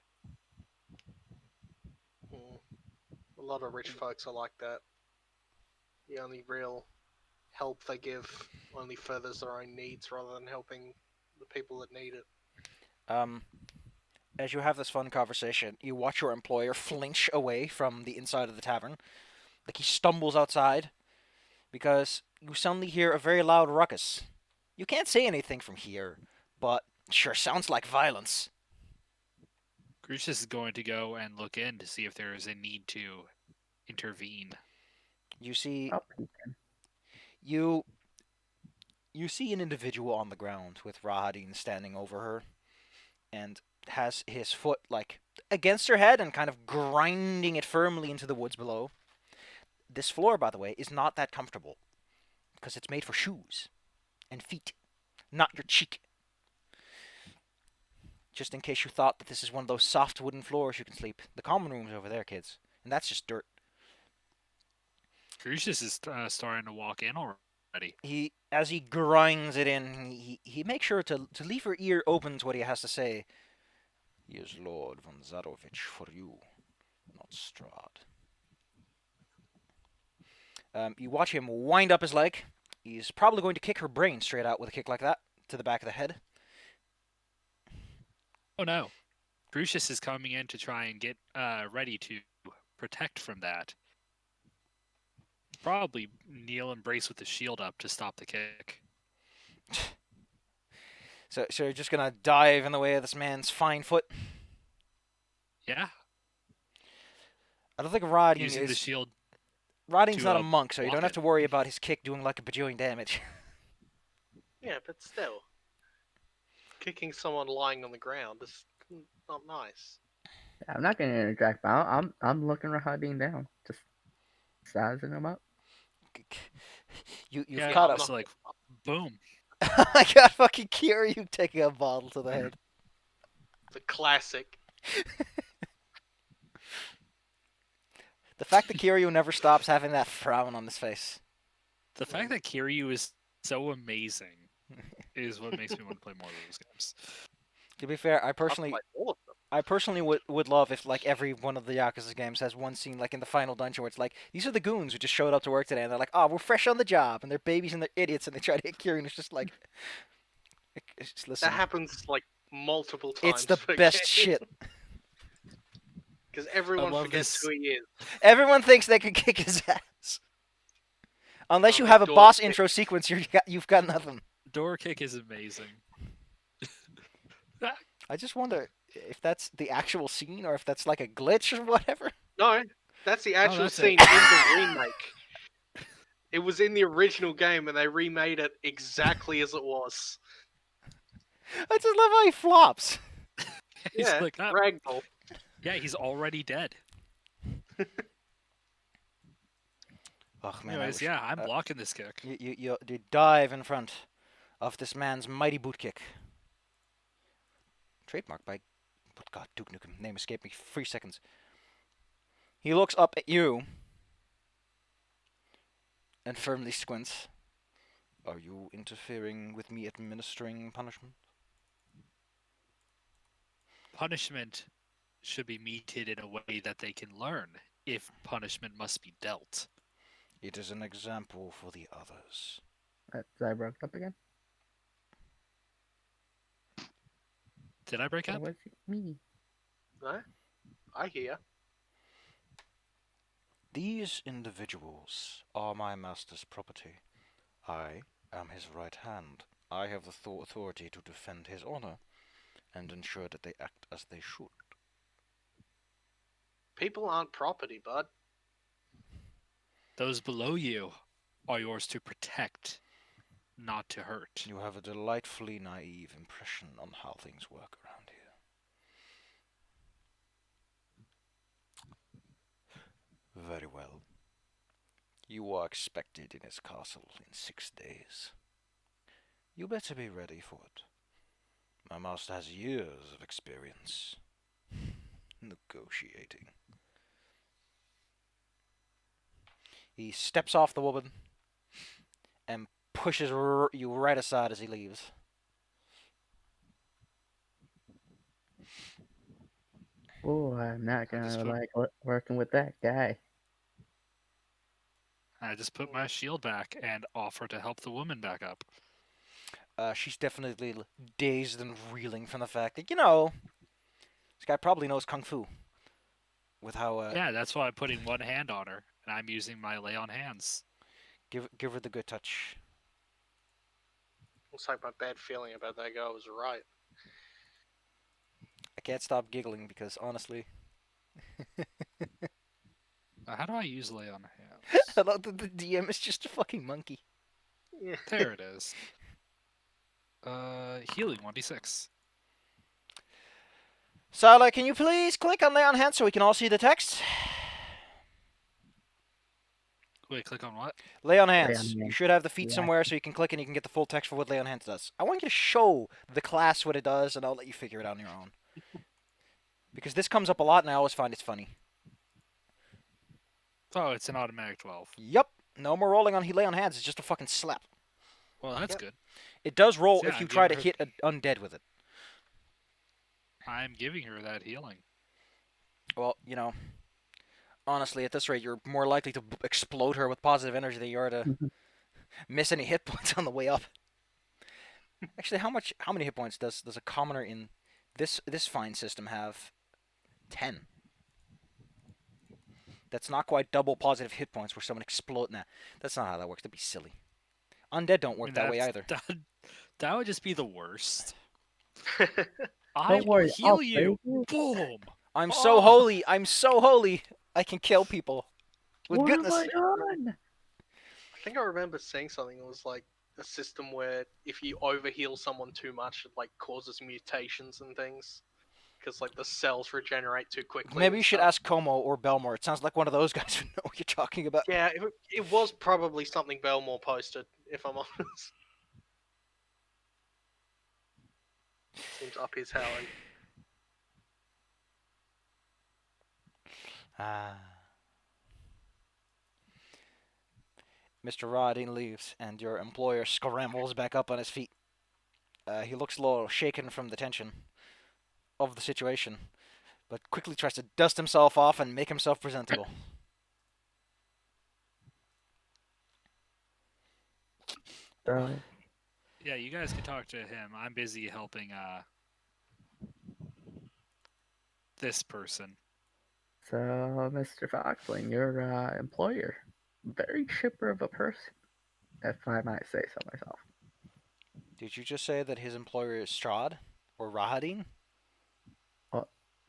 A lot of rich folks are like that. The only real help they give only furthers their own needs rather than helping the people that need it. as you have this fun conversation, you watch your employer flinch away from the inside of the tavern. Like he stumbles outside because you suddenly hear a very loud ruckus. You can't say anything from here, but sure sounds like violence. Crucius is going to go and look in to see if there is a need to intervene. You see, I'll peek in. you see an individual on the ground with Rahadin standing over her, and has his foot like against her head and kind of grinding it firmly into the woods below. This floor, by the way, is not that comfortable because it's made for shoes and feet, not your cheek. Just in case you thought that this is one of those soft wooden floors you can sleep. The common room's over there, kids, and that's just dirt. Crucius is starting to walk in already. As he grinds it in, he makes sure to leave her ear open to what he has to say. He is Lord von Zarovich for you, not Strahd. You watch him wind up his leg. He's probably going to kick her brain straight out with a kick like that to the back of the head. Oh no. Crucius is coming in to try and get ready to protect from that. Probably kneel and brace with the shield up to stop the kick. So you're just gonna dive in the way of this man's fine foot? Yeah, I don't think Rotting using the is. shield Rotting's to not a monk, so you block don't have it. to worry about his kick doing like a bajillion damage. Yeah, but still, kicking someone lying on the ground is not nice. I'm not gonna interject, but I'm looking Rahadin down, just sizing him up. You've Yeah, caught I'm up. it's not. like, boom. I got fucking Kiryu taking a bottle to the head. The classic. The fact that Kiryu never stops having that frown on his face. The fact that Kiryu is so amazing is what makes me want to play more of those games. To be fair, I I've personally played all of them. I personally would love if like every one of the Yakuza games has one scene like in the final dungeon where it's like these are the goons who just showed up to work today and they're like, oh, we're fresh on the job and they're babies and they're idiots and they try to hit Kiryu and it's just like, listen, That happens like multiple it's times the per best game. shit. Because everyone love forgets this. who he is. Everyone thinks they can kick his ass. Unless you Oh, have a door boss kick. intro sequence, you've got nothing. Door kick is amazing. I just wonder if that's the actual scene or if that's like a glitch or whatever. No, that's the actual that's it. scene in the remake. It was in the original game and they remade it exactly as it was. I just love how he flops. He's Yeah, like, "Ah, ragdoll. yeah, he's already dead. Oh man, Anyways, yeah, I'm blocking this kick. you dive in front of this man's mighty boot kick. Trademarked by, oh God, Duke Nukem. Name escaped me. 3 seconds. He looks up at you and firmly squints. Are you interfering with me administering punishment? Punishment should be meted in a way that they can learn if punishment must be dealt. It is an example for the others. I broke up again. Did I break Or up? was it me? No? I hear. These individuals are my master's property. I am his right hand. I have the authority to defend his honor and ensure that they act as they should. People aren't property, bud. Those below you are yours to protect, not to hurt. You have a delightfully naive impression on how things work around here. Very well. You are expected in his castle in 6 days. You better be ready for it. My master has years of experience negotiating. He steps off the woman and pushes you right aside as he leaves. Oh, I'm not just gonna put- like working with that guy. I just put my shield back and offer to help the woman back up. She's definitely dazed and reeling from the fact that, this guy probably knows Kung Fu. With how, Yeah, that's why I'm putting one hand on her, and I'm using my lay on hands. give her the good touch. Looks like my bad feeling about that guy was right. I can't stop giggling because, honestly, How do I use lay on hands? I love that the DM is just a fucking monkey. Yeah. There it is. Healing 1d6. Sala, can you please click on Lay on Hands so we can all see the text? Wait, click on what? Lay on on Hands. You Hands. should have the feet Yeah. somewhere so you can click and you can get the full text for what Lay on Hands does. I want you to show the class what it does, and I'll let you figure it out on your own. Because this comes up a lot, and I always find it's funny. Oh, it's an automatic 12. Yup. No more rolling on Lay on Hands. It's just a fucking slap. Well, that's Yep. good. It does roll Yeah, if you I'm try to giving hit an undead with it. I'm giving her that healing. Well, honestly, at this rate, you're more likely to explode her with positive energy than you are to miss any hit points on the way up. Actually, how many hit points does a commoner in this fine system have? 10. That's not quite double positive hit points where someone explodes. Nah, that's not how that works. That'd be silly. Undead don't work that way either. That would just be the worst. Don't I will worry, I'll heal you. save you. Boom. I'm so holy. I'm so holy. I can kill people with What have goodness. I done? I think I remember seeing something that was like a system where if you overheal someone too much, it like causes mutations and things. Because like the cells regenerate too quickly. Maybe and you should stuff. ask Como or Belmore. It sounds like one of those guys who know what you're talking about. Yeah, it was probably something Belmore posted, if I'm honest. Seems up his alley. Ah. Mr. Rodin leaves, and your employer scrambles back up on his feet. He looks a little shaken from the tension of the situation, but quickly tries to dust himself off and make himself presentable. So, Yeah, you guys can talk to him. I'm busy helping this person. so Mr. Foxling, your employer, very chipper of a person, if I might say so myself. Did you just say that his employer is Strahd or Rahadin?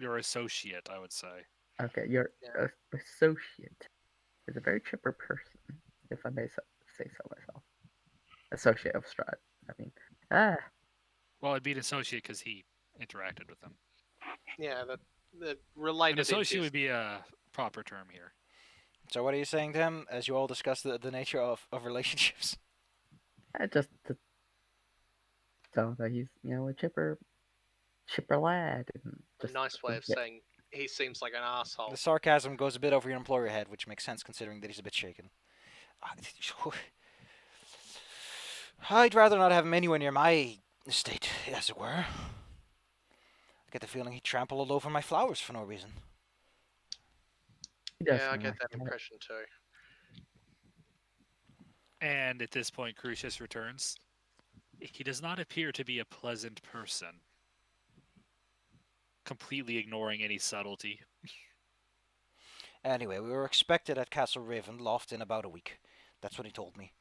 Your associate, I would say. Okay, your Yeah. associate is a very chipper person, if I may say so myself. Associate of Strahd. I mean, Well, it'd be an associate because he interacted with them. Yeah, that An related associate into would be a proper term here. So what are you saying to him as you all discuss the nature of relationships? just to tell that he's a chipper lad, and a just nice way of yeah, saying he seems like an asshole. The sarcasm goes a bit over your employer head, which makes sense considering that he's a bit shaken. I'd rather not have him anywhere near my estate, as it were. I get the feeling he'd trample all over my flowers for no reason. he does Yeah, I seem get like that that. impression too. And at this point, Crucius returns. He does not appear to be a pleasant person, completely ignoring any subtlety. Anyway, we were expected at Castle Ravenloft in about a week. That's what he told me.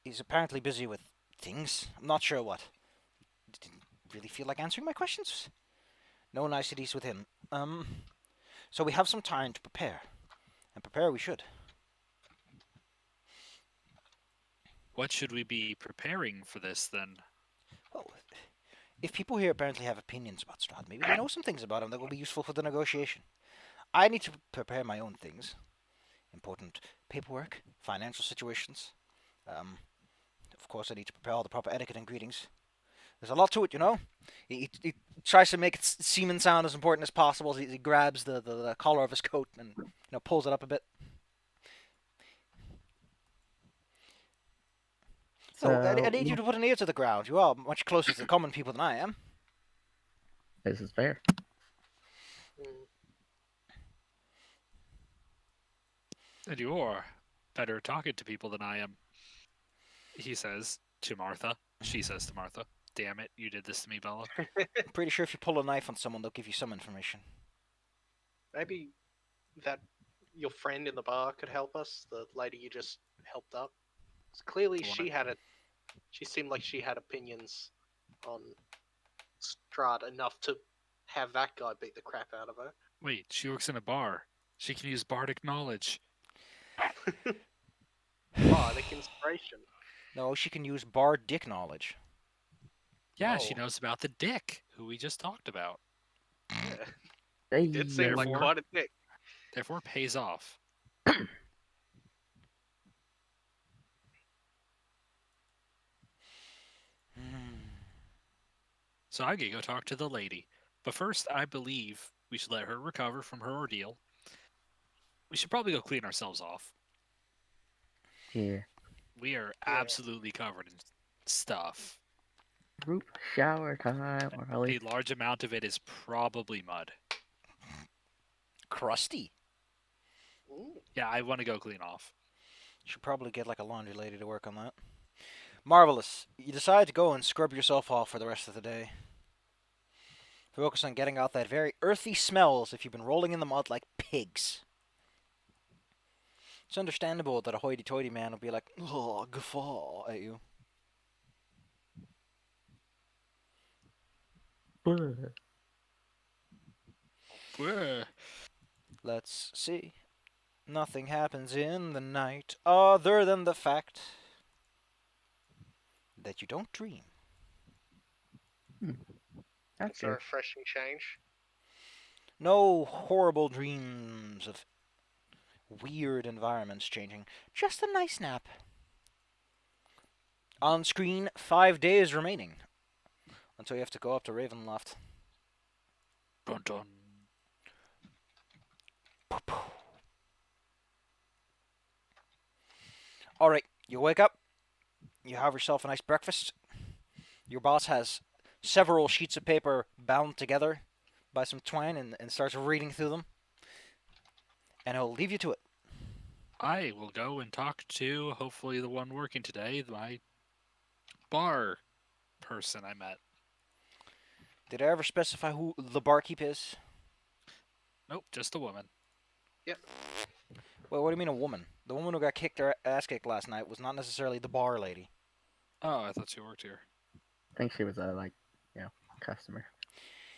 He's apparently busy with things. I'm not sure what. Didn't really feel like answering my questions. No niceties with him. So we have some time to prepare. And prepare we should. What should we be preparing for this then? Well, if people here apparently have opinions about Strahd, maybe they know some things about him that will be useful for the negotiation. I need to prepare my own things. Important paperwork, financial situations. Of course, I need to prepare all the proper etiquette and greetings. There's a lot to it, you know. He tries to make it seem and sound as important as possible. He grabs the collar of his coat and pulls it up a bit. So I So need you to put an ear to the ground. You are much closer to the common people than I am. this is fair. Mm. And you're better talking to people than I am. He says to Martha. She says to Martha, "Damn it, you did this to me, Bella." I'm pretty sure if you pull a knife on someone, they'll give you some information. Maybe that your friend in the bar could help us. The lady you just helped up. 'Cause clearly, The one she had it. She seemed like she had opinions on Strahd enough to have that guy beat the crap out of her. Wait, she works in a bar. She can use bardic knowledge. Bardic inspiration. No, she can use bar dick knowledge. Yeah, she Oh. knows about the dick, who we just talked about. Yeah, They it seemed like Therefore- quite a dick. Therefore, pays off. So I can go talk to the lady. But first, I believe we should let her recover from her ordeal. We should probably go clean ourselves off. yeah. We are Yeah. absolutely covered in stuff. Group shower time, or at A least large amount of it is probably mud. Crusty. Ooh. Yeah, I want to go clean off. Should probably get like a laundry lady to work on that. Marvelous. You decide to go and scrub yourself off for the rest of the day. Focus on getting out that very earthy smell as if you've been rolling in the mud like pigs. It's understandable that a hoity-toity man will be like, "Oh, guffaw," at you. Whoa. Let's see. Nothing happens in the night other than the fact that you don't dream. That's It's a good. refreshing change. No horrible dreams of weird environments changing. Just a nice nap. On screen, 5 days remaining until you have to go up to Ravenloft. Dun dun. All right, you wake up. You have yourself a nice breakfast. Your boss has several sheets of paper bound together by some twine and starts reading through them. And he'll leave you to it. I will go and talk to, hopefully, the one working today, my bar person I met. Did I ever specify who the barkeep is? Nope, just a woman. Well, what do you mean a woman? The woman who got kicked her ass kicked last night was not necessarily the bar lady. Oh, I thought she worked here. I think she was a customer.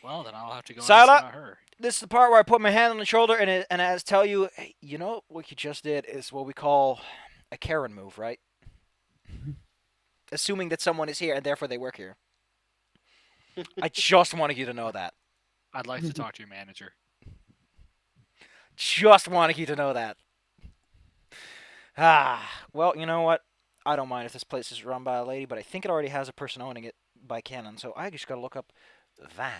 Well, then I'll have to go and Sila! ask about her. This is the part where I put my hand on the shoulder and I tell you, hey, you know what you just did is what we call a Karen move, right? Assuming that someone is here and therefore they work here. I just wanted you to know that. I'd like to talk to your manager. Just wanted you to know that. Well, you know what? I don't mind if this place is run by a lady, but I think it already has a person owning it by canon, so I just gotta look up Van.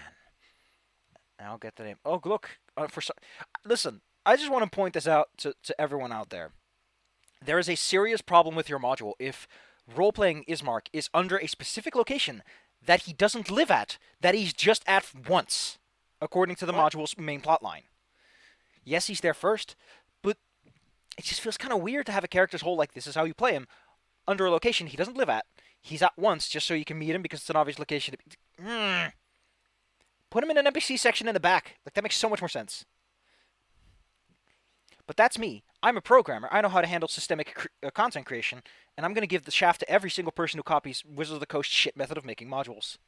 And I'll get the name. Oh, look. Listen, I just want to point this out to everyone out there. There is a serious problem with your module if role-playing Ismark is under a specific location that he doesn't live at, that he's just at once, according to the module's main plotline. Yes, he's there first, but it just feels kind of weird to have a character's whole, like, this is how you play him, under a location he doesn't live at. He's at once, just so you can meet him, because it's an obvious location. Put him in an NPC section in the back. Like, that makes so much more sense. But that's me. I'm a programmer. I know how to handle systemic content creation, and I'm going to give the shaft to every single person who copies Wizards of the Coast shit method of making modules.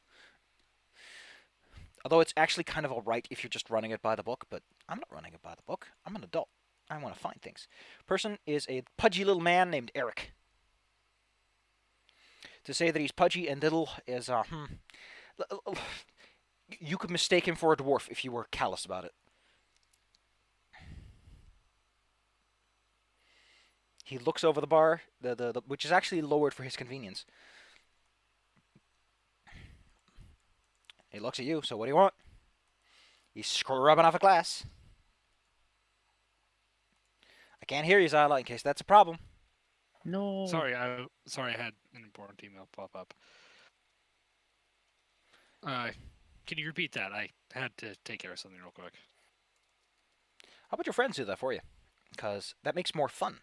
Although it's actually kind of alright if you're just running it by the book, but I'm not running it by the book. I'm an adult. I want to find things. Person is a pudgy little man named Eric. To say that he's pudgy and little is, you could mistake him for a dwarf if you were callous about it. He looks over the bar, which is actually lowered for his convenience. He looks at you, so what do you want? He's scrubbing off a glass. I can't hear you, Zyla, in case that's a problem. No. Sorry, I had an important email pop up. Can you repeat that? I had to take care of something real quick. How about your friends do that for you? Because that makes more fun.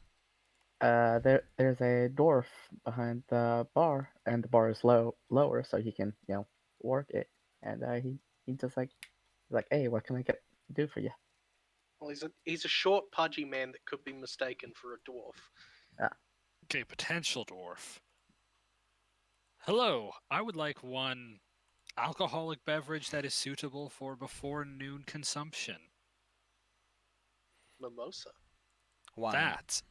There's a dwarf behind the bar, and the bar is lower, so he can work it. And he just like, hey, what can I do for you? Well, he's a short, pudgy man that could be mistaken for a dwarf. Okay, potential dwarf. Hello, I would like one alcoholic beverage that is suitable for before noon consumption. Mimosa. Wine. That.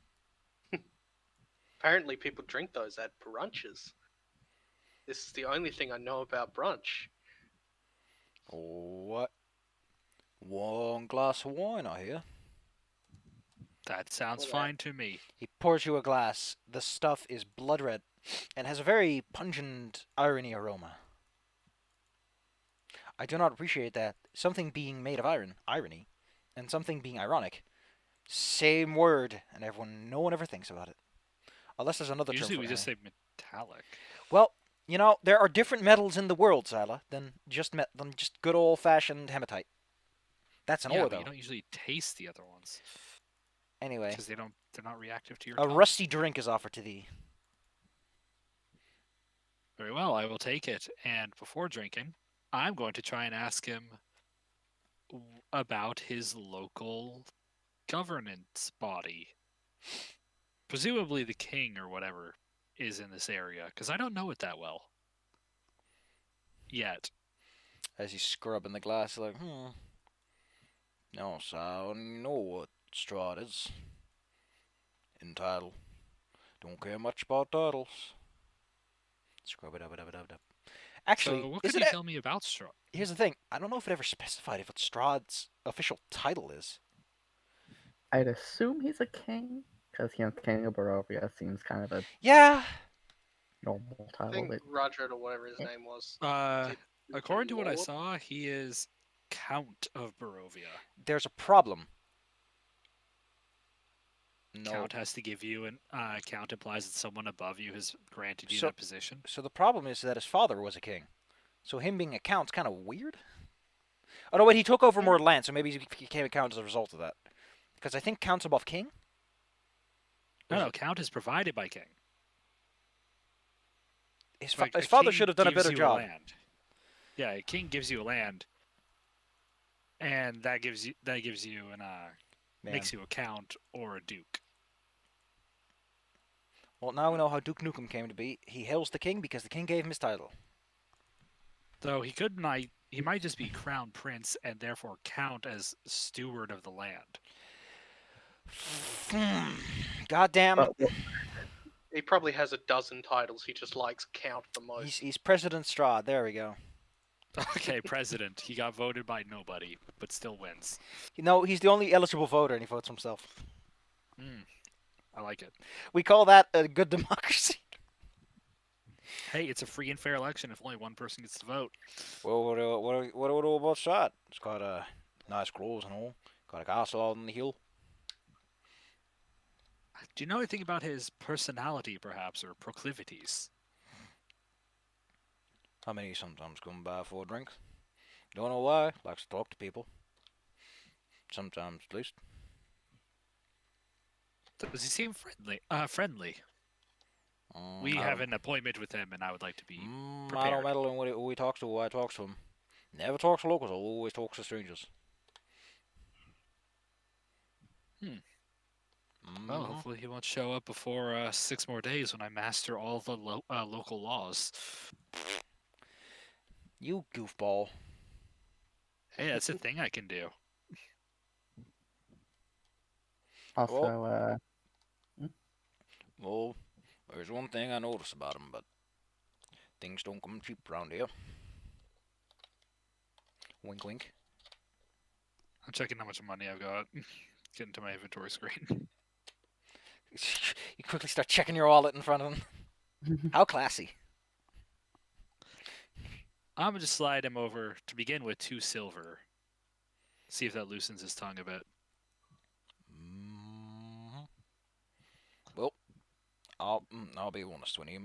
Apparently, people drink those at brunches. This is the only thing I know about brunch. What? One glass of wine, I hear. That sounds Well, fine to me. He pours you a glass. The stuff is blood red and has a very pungent irony aroma. I do not appreciate that. Something being made of irony, and something being ironic, same word, and no one ever thinks about it. Unless there's another Usually term for we just irony. say metallic. Well, there are different metals in the world, Zyla, than just good old-fashioned hematite. That's an ore, but though. you don't usually taste the other ones Anyway, because they're not reactive to your a tongue. rusty drink is offered to thee. Very well, I will take it. And before drinking, I'm going to try and ask him about his local governance body. Presumably the king or whatever is in this area, because I don't know it that well. Yet. As you scrub in the glass, like, No, so you know what Strahd is. Entitled. Don't care much about titles. Scrub it up, Actually, So, what is can it? you tell me about Strahd? Here's the thing. I don't know if it ever specified if what Strahd's official title is. I'd assume he's a king, because King of Barovia seems kind of a Yeah. normal I title. think But Roger or whatever his Yeah. name was. Uh, did according to what I Lord? saw, he is Count of Barovia. There's a problem. No. Count has to give you an count implies that someone above you has granted you So- that position. So the problem is that his father was a king. So him being a count's kind of weird. Oh no, wait, he took over more land, so maybe he became a count as a result of that. Because I think count's above king. No, Was no, it- count is provided by king. His Like, a father king should have done a gives better you job. land. Yeah, a king gives you a land, and that gives you an Man. makes you a count or a duke. Well, now we know how Duke Nukem came to be. He hails the king because the king gave him his title. Though he might just be crown prince and therefore count as steward of the land. Goddamn. But He probably has a dozen titles. He just likes count the most. He's President Strahd. There we go. Okay, president. He got voted by nobody, but still wins. No, he's the only eligible voter, and he votes himself. I like it. We call that a good democracy. Hey, it's a free and fair election if only one person gets to vote. Well, what do we know about Strahd? It's got nice clothes and all. Got a castle out on the hill. Do you know anything about his personality, perhaps, or proclivities? I mean, he sometimes come by for a drink. Don't know why. Likes to talk to people. Sometimes, at least. Does he seem friendly? Friendly. We I have don't- an appointment with him, and I would like to be. I prepared. don't meddle in who he talks to, who I talks to him. Never talks to locals, always talks to strangers. Well, Mhm. hopefully he won't show up before 6 more days when I master all the local laws. You goofball. Hey, that's a thing I can do. also, Well, there's one thing I notice about him, but things don't come cheap around here. Wink, wink. I'm checking how much money I've got. Get into my inventory screen. You quickly start checking your wallet in front of him. How classy. I'm gonna just slide him over to begin with 2 silver. See if that loosens his tongue a bit. Well, I'll be honest. When he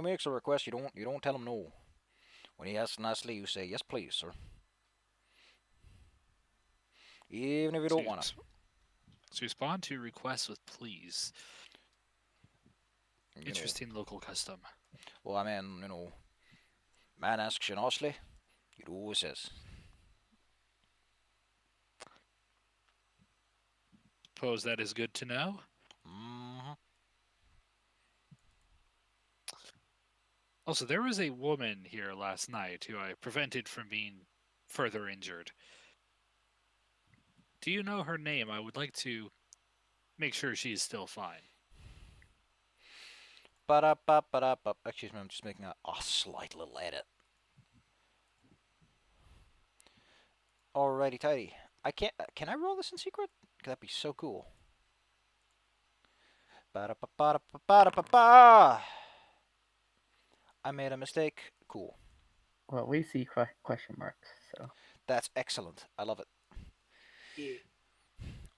makes a request, you don't tell him no. When he asks nicely, you say yes, please, sir. Even if you don't want to. So respond to requests with please. You know. Interesting local custom. Well, I mean, man asks you nicely, you do what he says. Suppose that is good to know. Also, there was a woman here last night who I prevented from being further injured. Do you know her name? I would like to make sure she's still fine. Excuse me, I'm just making a slight little edit. Alrighty, tidy. I can't. Can I roll this in secret? That'd be so cool. Ba-da-ba-ba-da-ba-ba-da-ba-ba. I made a mistake. Cool. well, we see question marks, so. That's excellent. I love it. Yeah.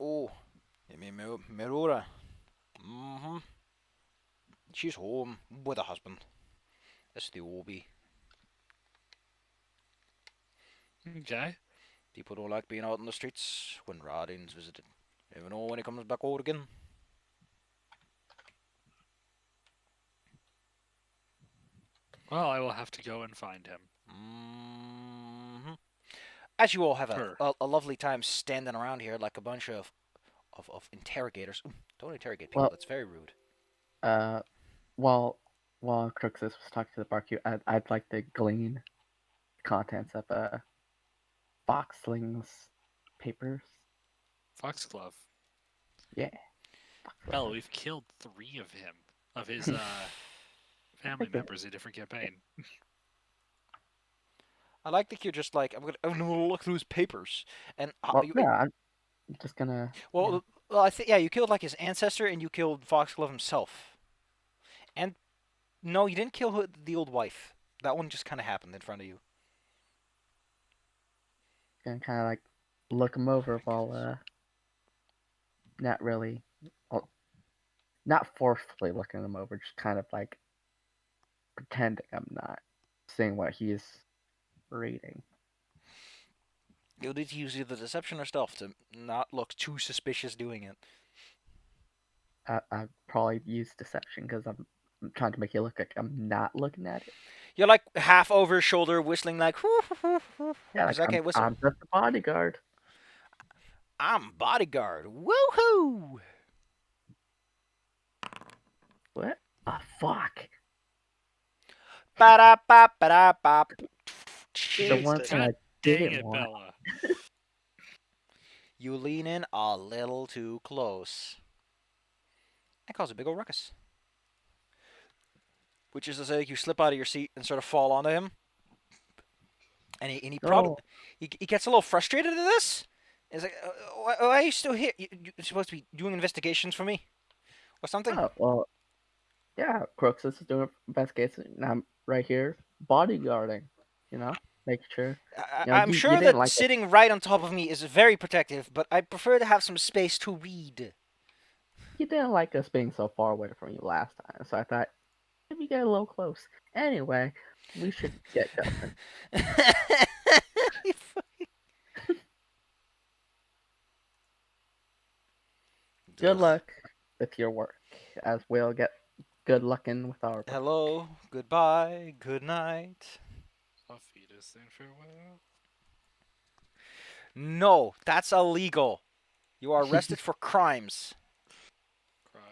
Oh, Mirora. She's home with a husband. That's the Obi. Okay. People don't like being out in the streets when Radin's visited. Never know when he comes back out again. Well, I will have to go and find him. As you all have Sure. a lovely time standing around here like a bunch of interrogators. Don't interrogate people. Well- That's very rude. While Crooks's was talking to the barkeep, I'd like to glean contents of Foxling's papers. Foxglove. Yeah. Bella, we've killed 3 of him, of his family Okay. members in a different campaign. I like that you're just like I'm gonna look through his papers and Well, yeah, I'm just gonna. well, I think you killed like his ancestor and you killed Foxglove himself. And no, you didn't kill the old wife. That one just kind of happened in front of you. Gonna kind of like look him over while not really, well, not forcefully looking him over, just kind of like pretending I'm not seeing what he's reading. You'll need to use either deception or stealth to not look too suspicious doing it. I probably use deception because I'm trying to make it look like I'm not looking at it. You're like half over his shoulder, whistling like. Yeah, Because like I can't whistle. I'm just a bodyguard. I'm bodyguard. Woohoo! What? Oh, fuck. Ba-da-ba-ba-da-ba. The Jeez, one dude. thing I Dang didn't it, want. Bella. You lean in a little too close. That causes a big old ruckus. Which is to say, you slip out of your seat and sort of fall onto him. And he probably Oh, he gets a little frustrated at this. He's like, why are you still here? You're supposed to be doing investigations for me? Or something? oh, well, yeah, Crooks is doing investigation, and I'm right here bodyguarding, making sure. I'm You sure didn't that like it. sitting right on top of me is very protective, but I prefer to have some space to read. You didn't like us being so far away from you last time, so I thought maybe get a little close. Anyway, we should get going. Good Ugh. luck with your work, as we'll get good luckin' with our work. Hello, goodbye, good night. Auf Wiedersehen, farewell. No, that's illegal. You are arrested for crimes. Cry.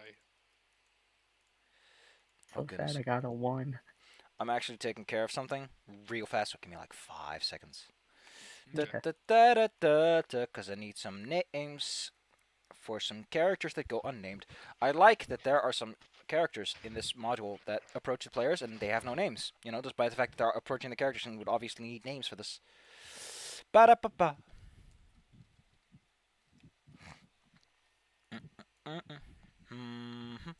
Oh, So goodness. sad I got a 1. I'm actually taking care of something real fast, so give me like 5 seconds. Okay. Because I need some names for some characters that go unnamed. I like that there are some characters in this module that approach the players and they have no names. Despite the fact that they're approaching the characters and would obviously need names for this. Ba-da-ba-ba. Mm-hmm.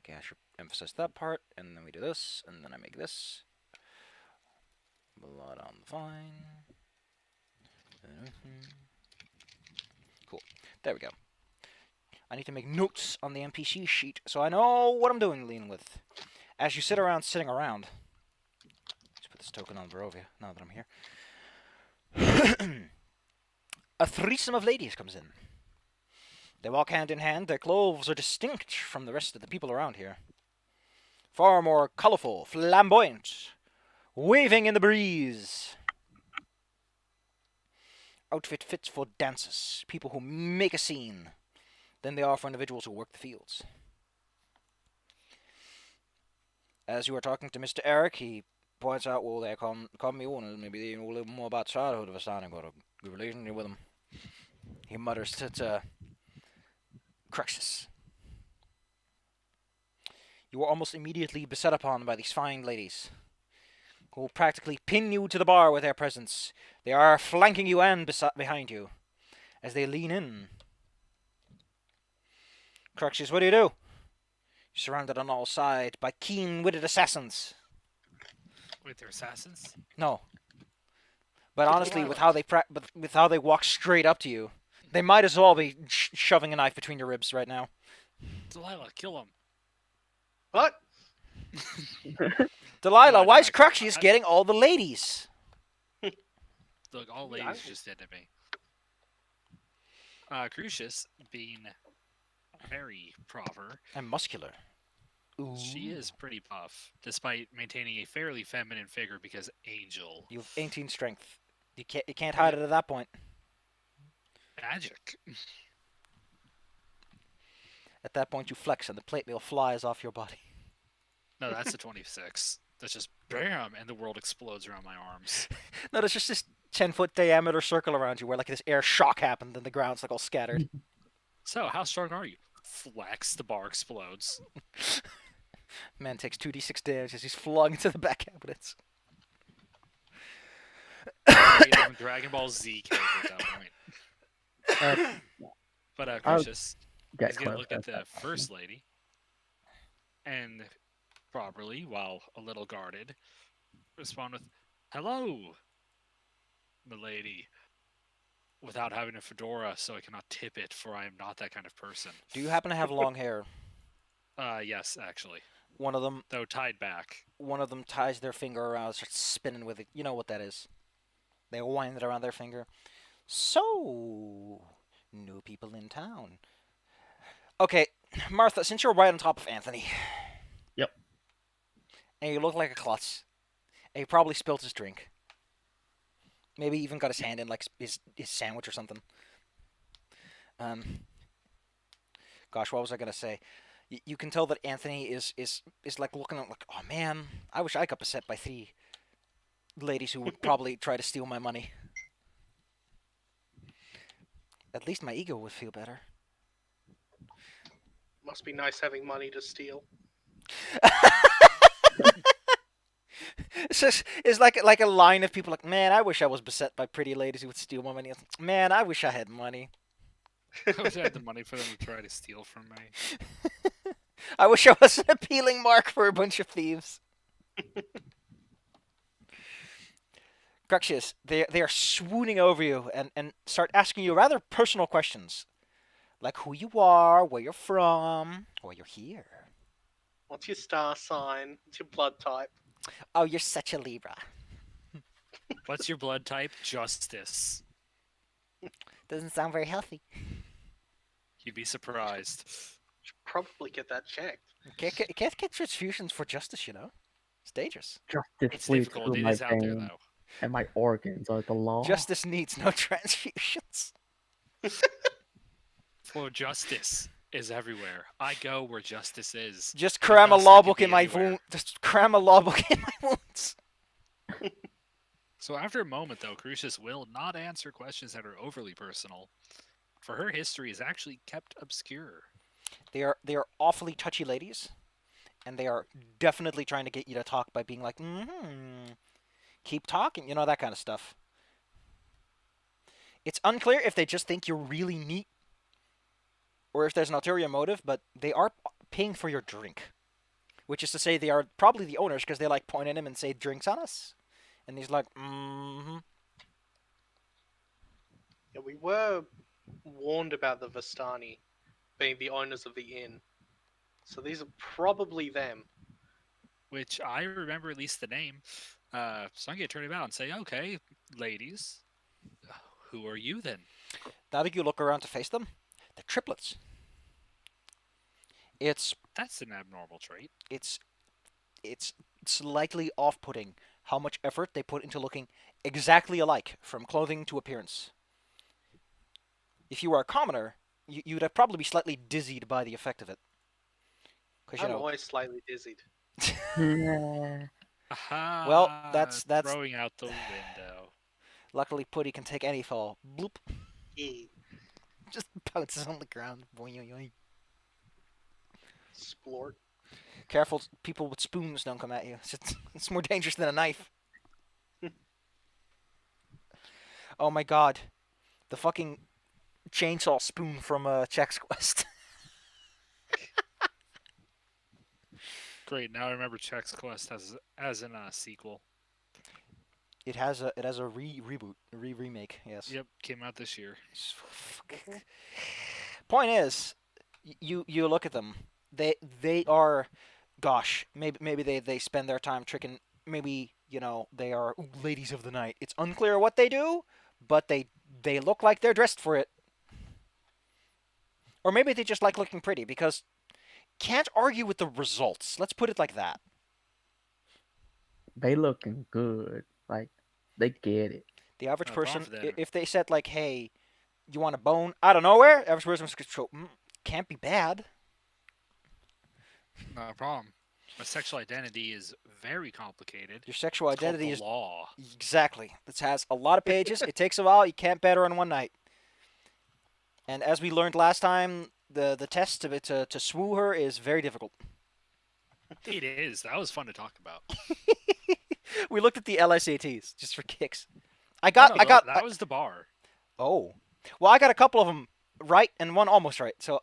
Okay, I should emphasize that part, and then we do this, and then I make this. Blood on the vine. Cool. There we go. I need to make notes on the NPC sheet so I know what I'm doing lean with. As you sitting around. Let's put this token on Barovia now that I'm here. A threesome of ladies comes in. They walk hand in hand. Their clothes are distinct from the rest of the people around here. Far more colorful, flamboyant, waving in the breeze. Outfit fits for dancers, people who make a scene, than they are for individuals who work the fields. As you are talking to Mr. Eric, he points out, well, they come me on, maybe they know a little more about childhood of Vistani, got a good relationship with him. He mutters to Cruxus. You are almost immediately beset upon by these fine ladies, who will practically pin you to the bar with their presence. They are flanking you and behind you, as they lean in. Cruxus, what do? You're surrounded on all sides by keen-witted assassins. Wait, they're assassins? No. But honestly, with how they walk straight up to you, they might as well be shoving a knife between your ribs right now. Delilah, kill him. What? Delilah, No, why no, is Cruxus getting all the ladies? Look, all ladies just did to me. Crucius, being very proper, And muscular. Ooh. she is pretty buff, despite maintaining a fairly feminine figure because Angel. You have 18 strength. You can't hide it at that point. Magic. At that point, you flex and the plate mail flies off your body. No, that's a 26. That's just BAM! And the world explodes around my arms. No, there's just this 10-foot diameter circle around you where like this air shock happened and the ground's like all scattered. So, how strong are you? Flex, the bar explodes. Man takes 2d6 damage as he's flung into the back cabinets. Create a Dragon Ball Z character at that point. But I'll Crucius, get he's gonna close look at to the that. first lady, and properly, while a little guarded, respond with, "Hello, milady," without having a fedora, so I cannot tip it, for I am not that kind of person. Do you happen to have long hair? Yes, actually, One of them though tied back. ties their finger around and starts spinning with it. You know what that is. They wind it around their finger. So, new people in town. Okay, Martha, since you're right on top of Anthony. Yep. And you look like a klutz. And he probably spilled his drink. Maybe even got his hand in like his sandwich or something. Gosh, what was I gonna say? You can tell that Anthony is like looking at like, oh man, I wish I got beset by 3 ladies who would probably try to steal my money. At least my ego would feel better. Must be nice having money to steal. It's like a line of people like, man, I wish I was beset by pretty ladies who would steal my money. Man, I wish I had money. I wish I had the money for them to try to steal from me. I wish I was an appealing mark for a bunch of thieves. Cruxius, they are swooning over you and start asking you rather personal questions. Like who you are, where you're from, why you're here. What's your star sign? What's your blood type? Oh, you're such a Libra. What's your blood type? Justice. Doesn't sound very healthy. You'd be surprised. Should probably get that checked. Can't get transfusions for justice, you know? It's dangerous. Justice It's bleeds difficult. through It my is out there, veins, though. and my organs are the law. Justice needs no transfusions. For justice is everywhere. I go where justice is. Just cram a Thus, I law can book be in my anywhere. wound. Just cram a law book in my wounds. So after a moment, though, Crucius will not answer questions that are overly personal, for her history is actually kept obscure. They are awfully touchy ladies, and they are definitely trying to get you to talk by being like, keep talking, you know, that kind of stuff. It's unclear if they just think you're really neat, or if there's an ulterior motive, but they are paying for your drink. Which is to say, they are probably the owners, because they like point at him and say, drinks on us. And he's like, Yeah, we were warned about the Vistani being the owners of the inn. So these are probably them. Which I remember at least the name. So I'm going to turn about and say, okay, ladies, who are you then? Now that you look around to face them, they're triplets. It's That's an abnormal trait. it's slightly off-putting how much effort they put into looking exactly alike, from clothing to appearance. If you were a commoner, you'd have probably be slightly dizzied by the effect of it. Because I'm always slightly dizzied. Yeah. Aha! Well, that's- throwing out the window. luckily Putty can take any fall. Bloop, Yeah. just bounces on the ground. Boing. Splort. Careful, people with spoons don't come at you. It's more dangerous than a knife. Oh my god, the fucking chainsaw spoon from Chex Quest. Great, now I remember Chex Quest as in a sequel. It has a reboot, remake. Yes. Yep, came out this year. Point is, you look at them. They are, gosh, maybe they spend their time tricking. Maybe they are ladies of the night. It's unclear what they do, but they look like they're dressed for it. Or maybe they just like looking pretty, because can't argue with the results. Let's put it like that. They looking good. Like, they get it. The average Not person, confident. if they said like, "Hey, you want a bone?" out of nowhere, average person was can't be bad. Not a problem. My sexual identity is very complicated. Your sexual It's called identity the is law. exactly. This has a lot of pages. It takes a while. You can't better in one night. And as we learned last time, the test to swoo her is very difficult. It is. That was fun to talk about. We looked at the LSATs just for kicks. No, that was the bar. Oh, well, I got a couple of them right and one almost right. So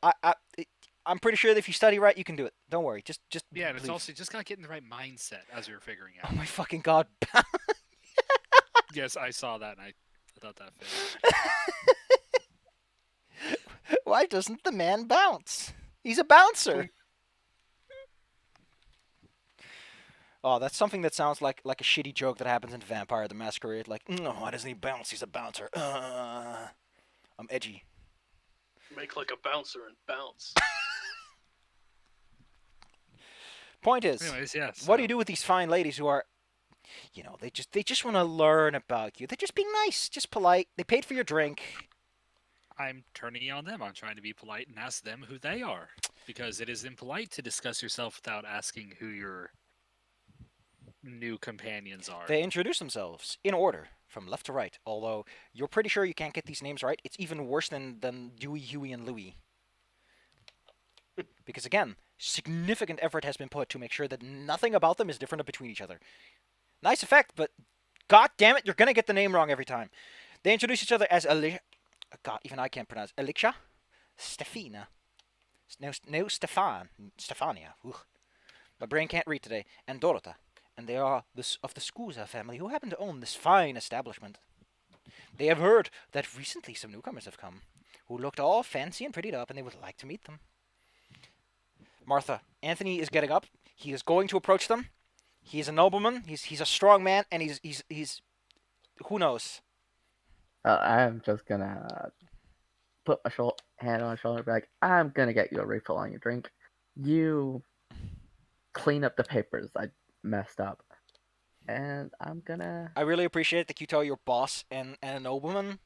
I'm pretty sure that if you study right, you can do it. Don't worry. Just Yeah, and it's believe. also just gotta get in the right mindset as we were figuring Oh out. my fucking god! Yes, I saw that and I thought that fit. Why doesn't the man bounce? He's a bouncer. Oh, that's something that sounds like a shitty joke that happens in Vampire the Masquerade. Like, no, why doesn't he bounce? He's a bouncer. I'm edgy. Make like a bouncer and bounce. Point is, Anyways, yes. what do you do with these fine ladies who are, they just want to learn about you. They're just being nice, just polite. They paid for your drink. I'm turning on them. I'm trying to be polite and ask them who they are. Because it is impolite to discuss yourself without asking who your new companions are. They introduce themselves in order, from left to right. Although you're pretty sure you can't get these names right. It's even worse than Dewey, Huey, and Louie. Because again, significant effort has been put to make sure that nothing about them is different between each other. Nice effect, but god damn it, you're gonna get the name wrong every time. They introduce each other as God, even I can't pronounce Alicia, Stefina, no Stefania. Ugh. My brain can't read today. And Dorota, and they are of the Scusa family who happen to own this fine establishment. They have heard that recently some newcomers have come, who looked all fancy and prettied up, and they would like to meet them. Martha, Anthony is getting up. He is going to approach them. He's a nobleman. He's a strong man, and he's who knows? I'm just gonna put my hand on his shoulder and be like, I'm gonna get you a refill on your drink. You clean up the papers I messed up. And I'm gonna... I really appreciate that you tell your boss and a nobleman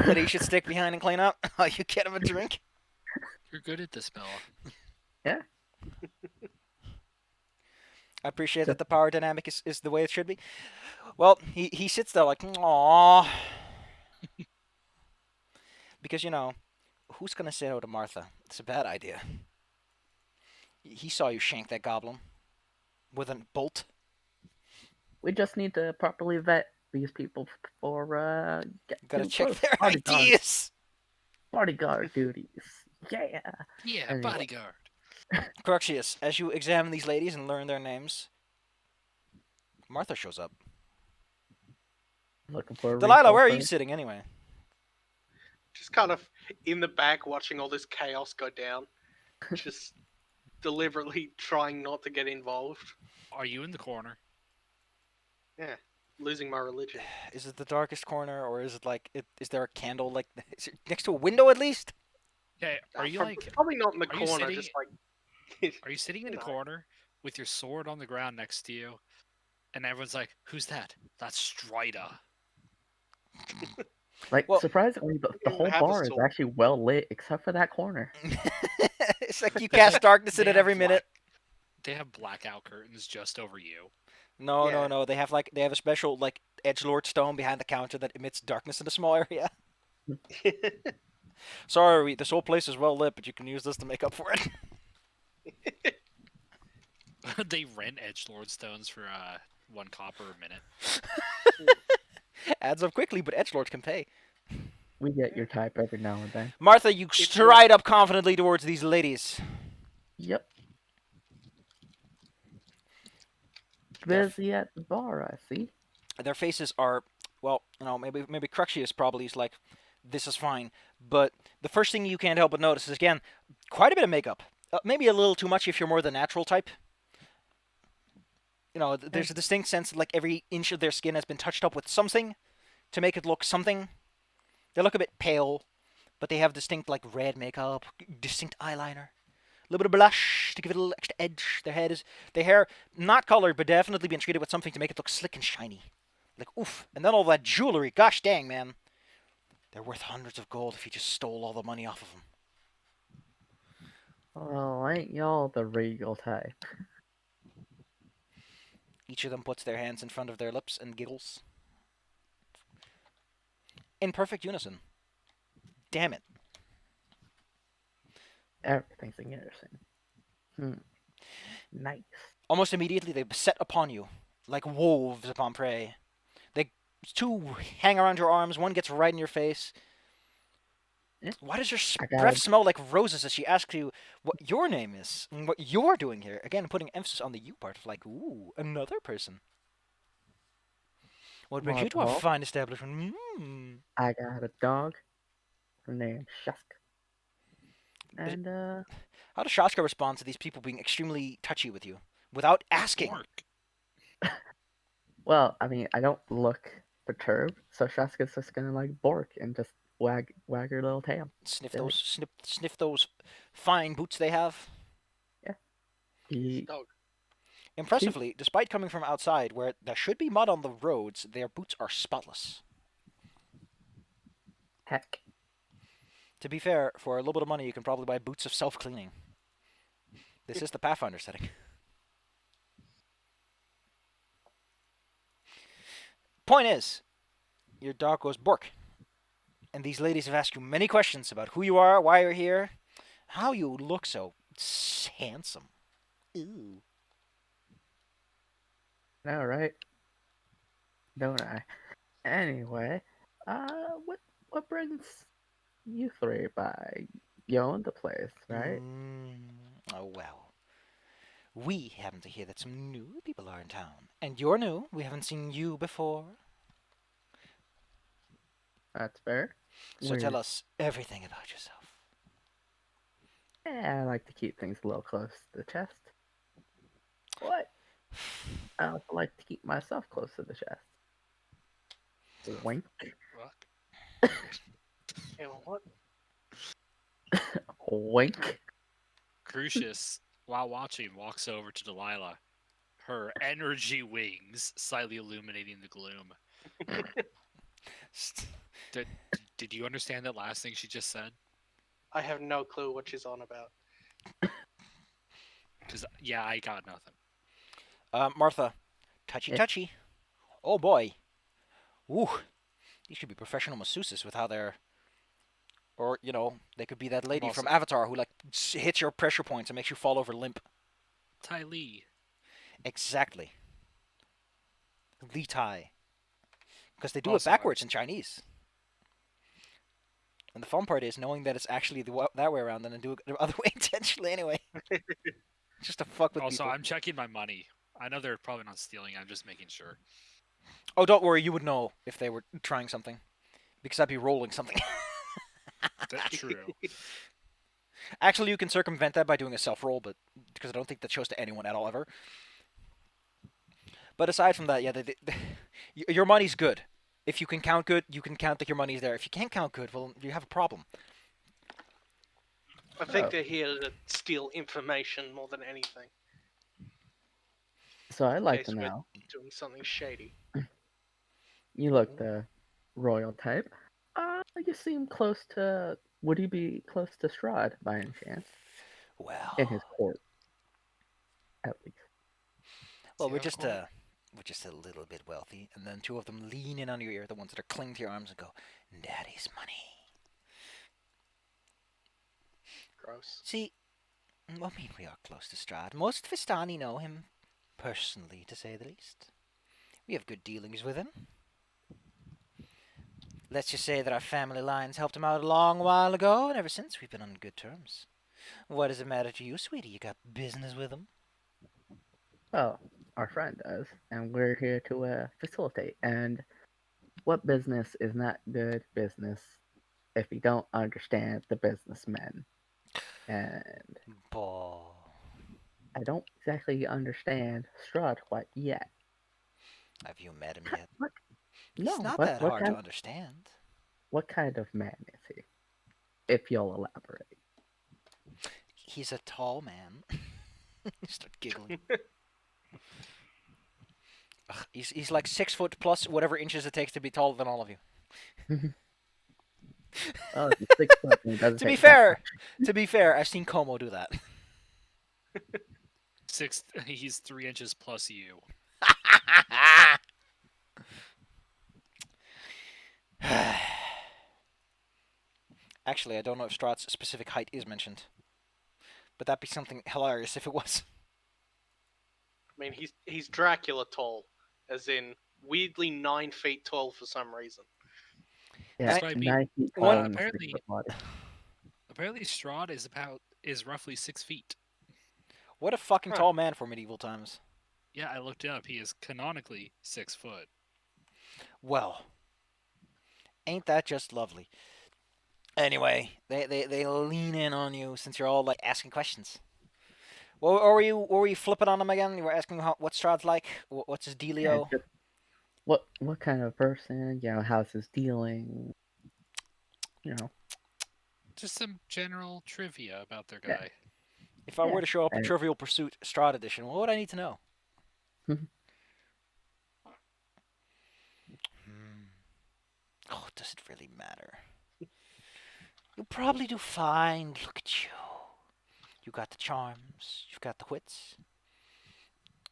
that he should stick behind and clean up. You get him a drink. You're good at this, Bella. Yeah. I appreciate that the power dynamic is the way it should be. Well, he sits there like, aww. Because, who's going to say no to Martha? It's a bad idea. He saw you shank that goblin with a bolt. We just need to properly vet these people for Gotta check close. their ideas. Bodyguard duties. Yeah. Yeah, Anyway. bodyguard. Cruxius, as you examine these ladies and learn their names, Martha shows up. Looking for a Delilah, where are refill you for- sitting anyway? Just kind of in the back watching all this chaos go down. Just deliberately trying not to get involved. Are you in the corner? Yeah. Losing my religion. Is it the darkest corner, or is it like, is there a candle like is it next to a window at least? Yeah, are you like Probably not in the are you corner, sitting- just like... are you sitting in the No. corner with your sword on the ground next to you? And everyone's like, who's that? That's Strahd. Like, Well- surprisingly, the You whole have a bar is sword. actually well lit, except for that corner. It's like you cast darkness in They it have every minute. They have blackout curtains just over you. No, Yeah. no. They have a special like edgelord stone behind the counter that emits darkness in a small area. Sorry, this whole place is well lit, but you can use this to make up for it. They rent edgelord stones for 1 copper a minute. Adds up quickly, but edgelords can pay. We get your type every now and then. Martha, you stride up confidently towards these ladies. Yep. Def- Busy at the bar, I see. Their faces are, well, maybe Cruxius probably is like, this is fine. But the first thing you can't help but notice is, again, quite a bit of makeup. Maybe a little too much if you're more the natural type. There's a distinct sense that, like, every inch of their skin has been touched up with something to make it look something. They look a bit pale, but they have distinct, like, red makeup, distinct eyeliner, a little bit of blush to give it a little extra edge. Their hair, not colored, but definitely been treated with something to make it look slick and shiny. Like, oof. And then all that jewelry, gosh dang, man. They're worth hundreds of gold if you just stole all the money off of them. Oh, ain't y'all the regal type? Each of them puts their hands in front of their lips and giggles. In perfect unison. Damn it. Everything's in unison. Nice. Almost immediately, they set upon you, like wolves upon prey. They two hang around your arms. One gets right in your face. Yeah. Why does your I got breath it. smell like roses as she asks you what your name is and what you're doing here? Again, putting emphasis on the you part, like, ooh, another person. What brings you to a Well, fine establishment? I got a dog. Her name's Shaska. And How does Shaska respond to these people being extremely touchy with you without asking? Mark. well, I mean, I don't look perturbed, so Shaska's just gonna like bark and just wag her little tail. Sniff Silly. those, sniff those fine boots they have. He, Dog. Impressively, despite coming from outside where there should be mud on the roads, their boots are spotless. heck, To be fair, for a little bit of money, you can probably buy boots of self-cleaning. This is the Pathfinder setting. Point is, your dog goes bork. And these ladies have asked you many questions about who you are, why you're here, how you look so handsome. Ooh. no, right? Don't I? Anyway, what brings you three by? You own the place, right? Oh, well. We happen to hear that some new people are in town. And you're new. We haven't seen you before. That's fair. So We're- tell us everything about yourself. I like to keep things a little close to the chest. What? I also like to keep myself close to the chest. Wink. Fuck. Yeah, what? Wink. Crucius, while watching, walks over to Delilah, her energy wings slightly illuminating the gloom. Did you understand that last thing she just said? I have no clue what she's on about. Because, yeah, I got nothing. Martha, touchy Yeah. touchy. Oh boy. Ooh. These should be professional masseuses with how they're. Or, you know, they could be that lady from Also- Avatar who, like, hits your pressure points and makes you fall over limp. Ty Lee. Exactly. Li Tai. Because they do Also, it backwards in Chinese. And the fun part is knowing that it's actually that way around and then do it the other way intentionally anyway. Just to fuck with Also, people. I'm checking my money. I know they're probably not stealing. I'm just making sure. Oh, don't worry. You would know if they were trying something. Because I'd be rolling something. That's true. Actually, you can circumvent that by doing a self-roll, but because I don't think that shows to anyone at all ever. But aside from that, yeah, your money's good. If you can count good, you can count that your money's there. If you can't count good, well, you have a problem. I think Oh. they're here to steal information more than anything. So I'd like case to we're know. doing something shady. You look the royal type. You seem close to. Would you be close to Strahd by any chance? Well, In his court, at least. well, See we're how just cool- we're just a little bit wealthy, and then two of them lean in on your ear, the ones that are clinging to your arms, and go, "Daddy's money." Gross. See, I mean, we are close to Strahd. Most Vistani know him personally, to say the least. We have good dealings with him. Let's just say that our family lines helped him out a long while ago, and ever since we've been on good terms. What does it matter to you, sweetie? You got business with him? Well, our friend does, and we're here to facilitate. And what business is not good business if you don't understand the businessmen? And Boy. I don't exactly understand Strahd quite yet. Have you met him yet? No, He's not what, that what hard kind, to understand. what kind of man is he? If you'll elaborate. He's a tall man. Start giggling. Ugh, he's like 6 foot plus whatever inches it takes to be taller than all of you. Oh, he's 6 foot. And he doesn't To be take that fair, much. to be fair, I've seen Como do that. He's 3 inches plus you. Actually, I don't know if Strahd's specific height is mentioned, but that'd be something hilarious if it was. I mean, he's Dracula tall, as in weirdly 9 feet tall for some reason. Yeah, This might be 9 feet one- tall and a apparently 6 foot body. apparently Strahd is roughly 6 feet. What a fucking Huh. tall man for medieval times. Yeah, I looked it up. He is canonically 6 foot. Well, ain't that just lovely? Anyway, they lean in on you since you're all like asking questions. What were you flipping on him again? You were asking what Strahd's like. What's his Yeah, dealio? just what kind of person? How's his dealing? You know, Just some general trivia about their Yeah. guy. If I yeah. were to show up at And- Trivial Pursuit Strahd Edition, what would I need to know? Oh, does it really matter? You probably do fine. Look at you. You got the charms. You've got the wits.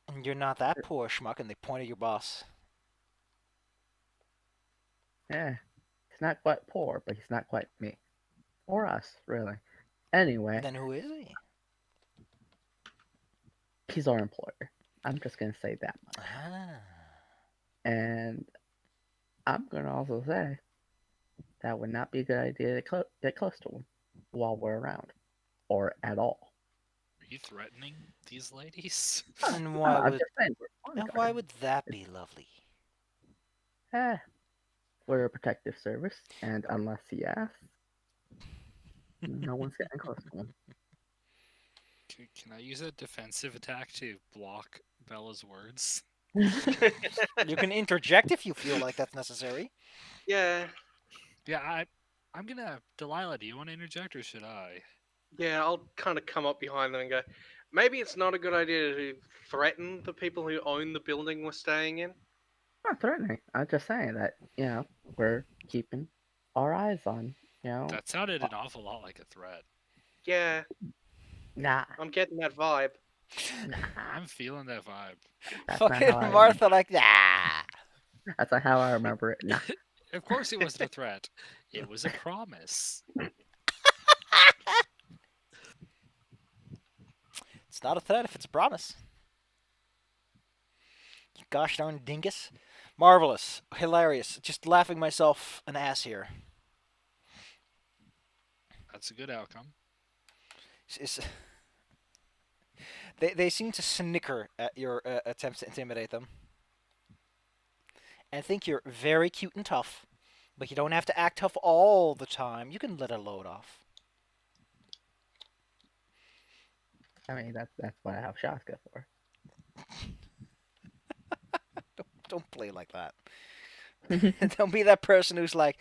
And you're not that poor schmuck. And they point at your boss. yeah, he's not quite poor, but he's not quite me or us, really. Anyway, Then who is he? he's our employer. I'm just gonna say that much, Ah. and I'm gonna also say that would not be a good idea to get close to him while we're around, or at all. Are you threatening these ladies? And No, why I'm would just saying we're and why bodyguards. would that be lovely? Eh, we're a protective service, and unless he asks, no one's getting close to him. Can I use a defensive attack to block Bella's words? You can interject if you feel like that's necessary. Yeah, Yeah, I'm gonna Delilah. Do you want to interject or should I? yeah, I'll kind of come up behind them and go, maybe it's not a good idea to threaten the people who own the building we're staying in. Not threatening. I'm just saying that we're keeping our eyes on. That sounded an awful lot like a threat. Yeah, Nah, I'm getting that vibe. I'm feeling that vibe. that's not Fucking how I. Martha, like that. That's not how I remember it. Nah. Of course, it wasn't a threat. It was a promise. It's not a threat if it's a promise. You gosh darn dingus. Marvelous. Hilarious. Just laughing myself an ass here. That's a good outcome. It's- they seem to snicker at your attempts to intimidate them. And think you're very cute and tough. But you don't have to act tough all the time. You can let a load off. I mean, that's what I have Shaska for. Don't play like that. Don't be that person who's like,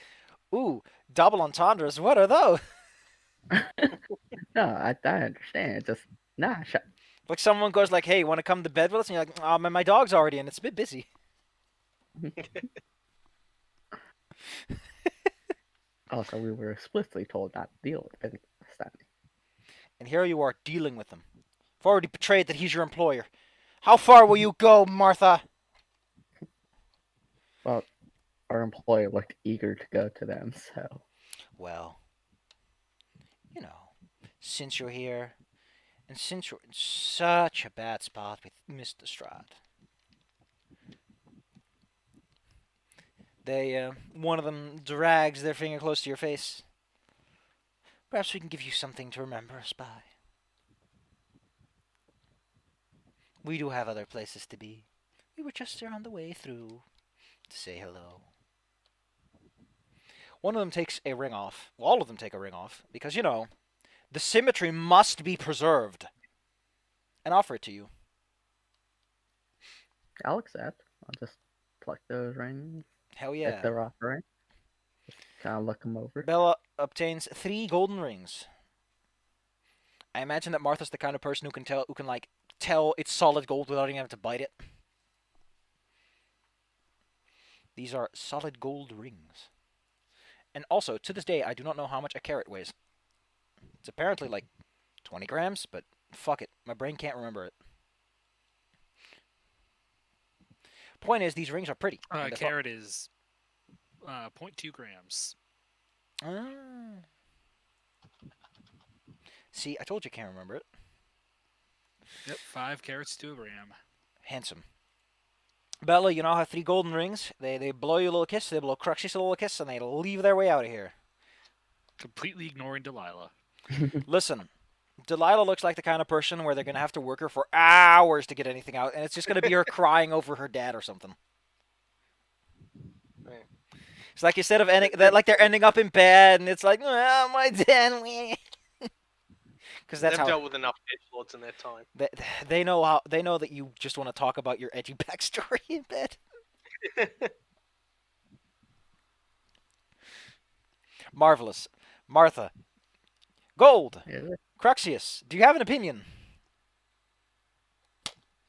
ooh, double entendres, what are those? No, I understand. It's just nah. Like someone goes like, hey, want to come to bed with us? And you're like, oh, man, my dog's already in. It's a bit busy. Also, we were explicitly told not to deal with Vistani. And here you are dealing with him. I've already betrayed that he's your employer. How far will you go, Martha? Well, our employer looked eager to go to them, so Well, since you're here, and since you're in such a bad spot with Mr. Strahd, one of them drags their finger close to your face. Perhaps we can give you something to remember us by. We do have other places to be. We were just there on the way through to say hello. One of them takes a ring off. Well, all of them take a ring off because, the symmetry must be preserved. And offer it to you. I'll accept. I'll just pluck those rings Hell if yeah. they're offering. Just kind of look them over. Bella obtains 3 golden rings. I imagine that Martha's the kind of person who can tell it's solid gold without even having to bite it. These are solid gold rings. And also, to this day, I do not know how much a carat weighs. It's apparently like 20 grams, but fuck it. My brain can't remember it. Point is, these rings are pretty. and they're Carat is 0.2 grams. Ah. See, I told you, can't remember it. Yep, 5 carats to a gram. Handsome. Bella, you now have 3 golden rings. They blow you a little kiss, they blow Cruxus a little kiss, and they leave their way out of here. Completely ignoring Delilah. Listen, Delilah looks like the kind of person where they're going to have to work her for hours to get anything out, and it's just going to be her crying over her dad or something. Yeah. It's like instead of ending, like they're ending up in bed, and it's like, oh, my dad. Because that's They've how dealt with enough edgelords in their time. they know that you just want to talk about your edgy backstory in bed. Marvelous, Martha, Gold, Yeah. Cruxius. Do you have an opinion?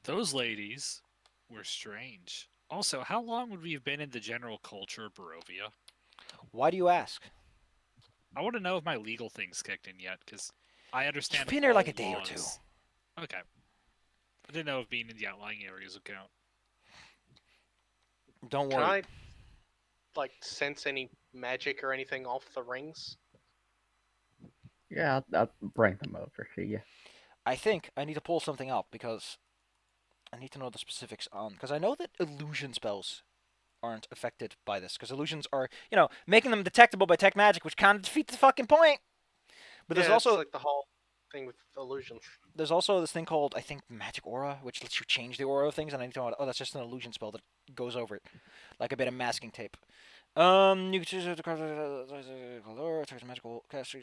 Those ladies were strange. Also, how long would we have been in the general culture of Barovia? Why do you ask? I want to know if my legal thing's kicked in yet, because I understand. You've been there like all a day or two. laws- Okay. I didn't know if being in the outlying areas would count. Don't Can worry. I, like, sense any magic or anything off the rings? Yeah, I'll bring them over to you. I think I need to pull something up because I need to know the specifics on. Because I know that illusion spells aren't affected by this. Because illusions are, making them detectable by tech magic, which kind of defeats the fucking point. But there's Yeah, also it's like the whole thing with illusions. there's also this thing called, I think, magic aura, which lets you change the aura of things. And I need to know. Oh, that's just an illusion spell that goes over it, like a bit of masking tape. You can choose to magical cast.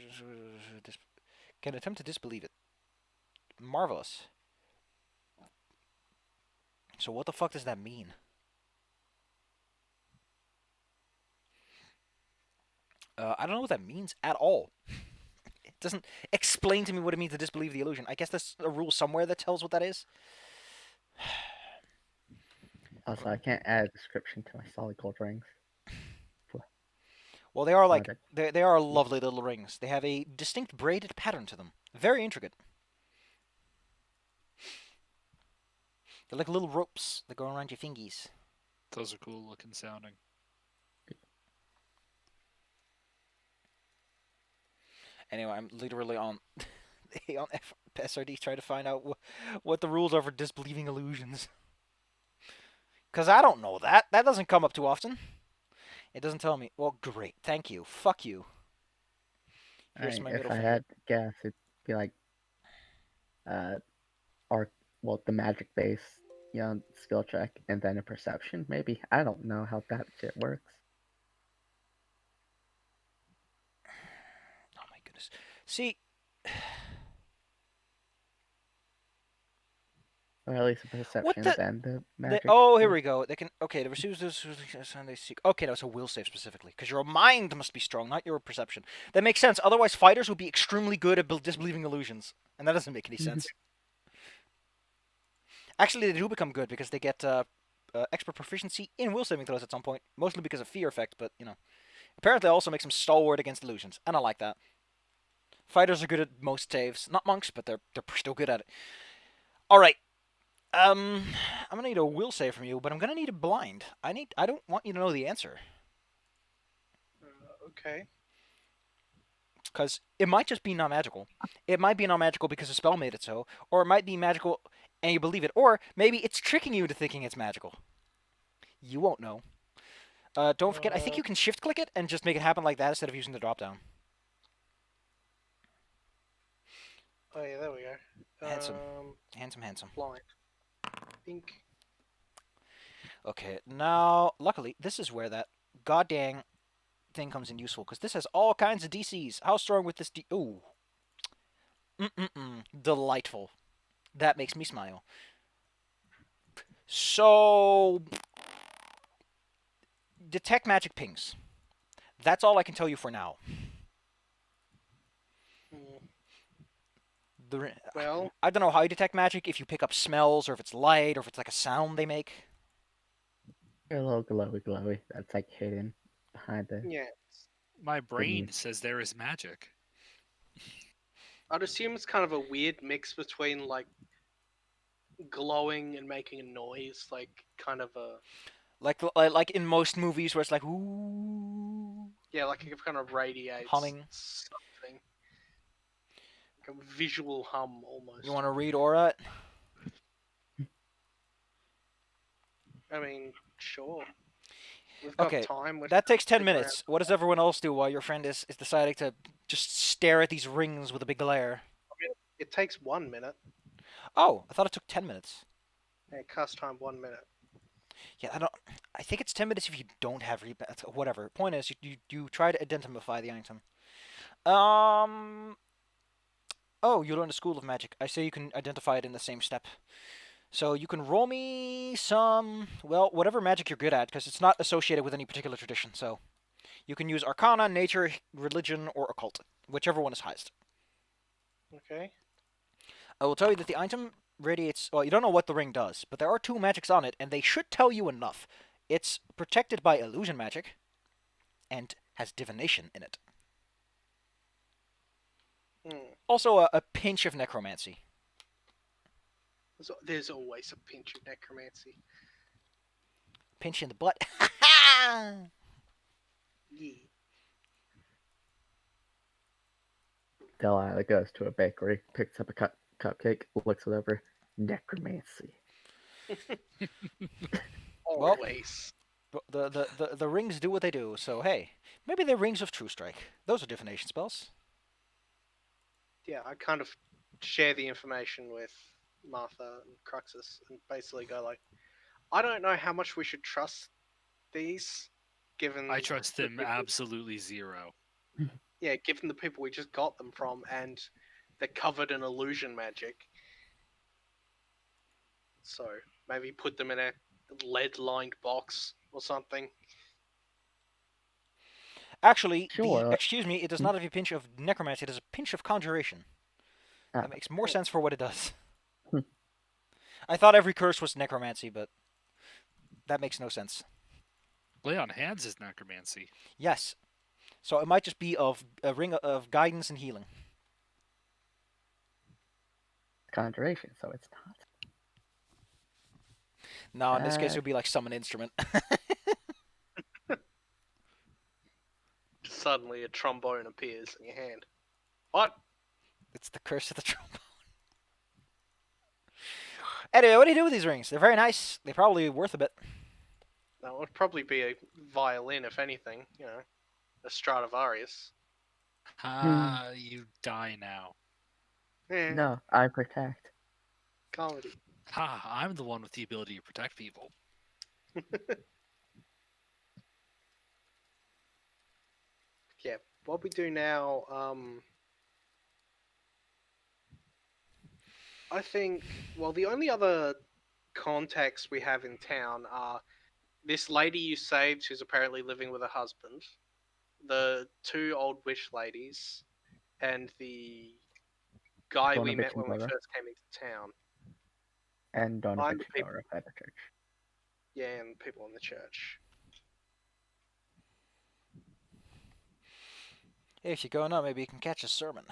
Can attempt to disbelieve it. Marvelous. So what the fuck does that mean? I don't know what that means at all. It doesn't explain to me what it means to disbelieve the illusion. I guess there's a rule somewhere that tells what that is. Also, I can't add a description to my solid gold rings. Well, they are like Got they are lovely little rings. They have a distinct braided pattern to them. Very intricate. They're like little ropes that go around your fingies. Those are cool looking sounding. Anyway, I'm literally on on SRD trying to find out what the rules are for disbelieving illusions. Because I don't know that. That doesn't come up too often. It doesn't tell me. Well, great. Thank you. Fuck you. Here's my if middle I finger. had to guess, it'd be like, the magic base, skill check, and then a perception, maybe. I don't know how that shit works. Oh my goodness. See, Or at least a perception, the- then the they, magic. oh, here skill. we go. They can. Okay, the receives this. They seek. Okay, no, it's a will save specifically because your mind must be strong, not your perception. That makes sense. Otherwise, fighters would be extremely good at disbelieving illusions, and that doesn't make any sense. Actually, they do become good because they get expert proficiency in will saving throws at some point, mostly because of fear effect. But apparently, it also makes them stalwart against illusions, and I like that. Fighters are good at most saves, not monks, but they're still good at it. All right. I'm gonna need a will save from you, but I'm gonna need a blind. I don't want you to know the answer Okay. because it might just be non-magical. It might be non-magical because the spell made it so, or it might be magical and you believe it, or maybe it's tricking you into thinking it's magical. You won't know. Don't forget, I think you can shift click it and just make it happen like that instead of using the drop down. Oh yeah, there we go. Handsome. Handsome. Blind. Think. Okay, now luckily this is where that goddamn thing comes in useful because this has all kinds of DCs. How strong with this Ooh. Delightful. That makes me smile. So, detect magic pings. That's all I can tell you for now. Well, I don't know how you detect magic, if you pick up smells, or if it's light, or if it's like a sound they make. A little glowy. That's like hidden behind the. yeah. My brain Beneath. says there is magic. I'd assume it's kind of a weird mix between, like, glowing and making a noise, like kind of a Like in most movies where it's like ooh, like it kind of radiates humming. something, like a visual hum almost. You want to read aura? It? I mean, sure. We've got Okay, time. We've that got takes to 10 figure minutes. What does everyone else do while your friend is deciding to just stare at these rings with a big glare? It takes 1 minute. Oh, I thought it took 10 minutes. Yeah, cast time 1 minute. Yeah, I don't. I think it's 10 minutes if you don't have whatever. Point is, you try to identify the item. Oh, you learned a school of magic. I say you can identify it in the same step. So you can roll me some, well, whatever magic you're good at, because it's not associated with any particular tradition. So you can use Arcana, Nature, Religion, or Occult, whichever one is highest. Okay. I will tell you that the item radiates. Well, you don't know what the ring does, but there are two magics on it, and they should tell you enough. It's protected by illusion magic, and has divination in it. Also, a pinch of necromancy. There's always a pinch of necromancy. Pinch in the butt. Yeah. Delilah goes to a bakery, picks up a cupcake, looks it over. Necromancy. Well, Always. the rings do what they do. So hey, maybe they're rings of True Strike. Those are divination spells. Yeah, I kind of share the information with Martha and Cruxus and basically go like, I don't know how much we should trust these, given I trust the them people- absolutely zero. Yeah, given the people we just got them from, and they're covered in illusion magic. So maybe put them in a lead-lined box or something. Actually, Sure. excuse me, it does not have a pinch of necromancy. It has a pinch of conjuration. Ah. That makes more sense for what it does. I thought every curse was necromancy, but that makes no sense. Lay on hands is necromancy. Yes. So it might just be of a ring of guidance and healing. Conjuration, so it's not. No, in this case, it would be like summon instrument. Suddenly a trombone appears in your hand. What? It's the curse of the trombone. Anyway, what do you do with these rings? They're very nice. They're probably worth a bit. That would probably be a violin, if anything. You know, a Stradivarius. You die now. Yeah, No, I protect. comedy. I'm the one with the ability to protect people. Yeah, what we do now, I think, well, the only other contacts we have in town are this lady you saved who's apparently living with her husband, the two old witch ladies, and the guy we met when we Donovan first came into town. and Donovan the people. Shore at the church. Yeah, and people in the church. Hey, if you're going up, maybe you can catch a sermon.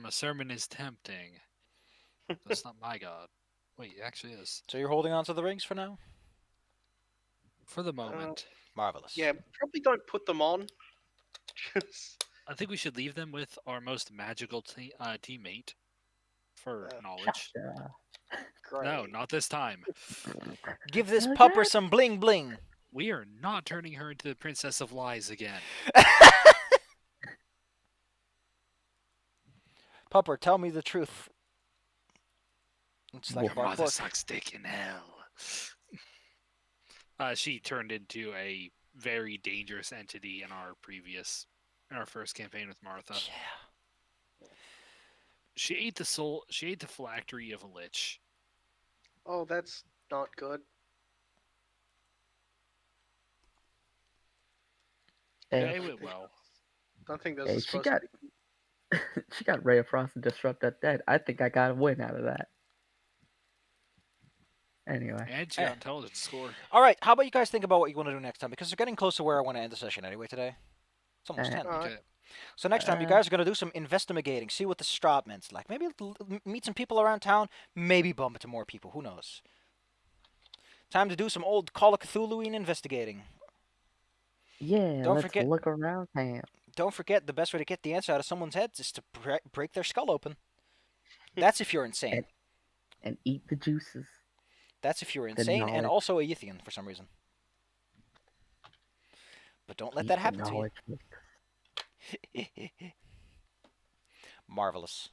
A sermon is tempting. That's not my god. Wait, it actually is. So you're holding on to the rings for now? For the moment. Marvelous. Yeah, probably don't put them on. Just I think we should leave them with our most magical teammate for knowledge. Gotcha. great. No, not this time. Give this Okay. pupper some bling bling. We are not turning her into the Princess of Lies again. Pupper, tell me the truth. It's like Your a black mother book. sucks dick in hell. She turned into a very dangerous entity in our first campaign with Martha. Yeah. She ate the soul. She ate the phylactery of a lich. Oh, that's not good. Yeah, Hey, it went well. Don't think those Hey, are she supposed got- to be. she got Ray of Frost and Disrupt That Dead. I think I got a win out of that. Anyway, And she got intelligence score. All right, how about you guys think about what you want to do next time? Because we're getting close to where I want to end the session anyway today. It's almost 10. Alright. Okay. So next time, you guys are gonna do some investigating, see what the Strahd meant's like. Maybe meet some people around town. Maybe bump into more people. Who knows? Time to do some old Call of Cthulhuian investigating. Yeah, Don't let's forget. look around town. Don't forget, the best way to get the answer out of someone's head is to break their skull open. That's if you're insane. And eat the juices. That's if you're The insane and knowledge. also a Yithian for some reason. But don't let Eat that the happen to knowledge. you. Marvelous.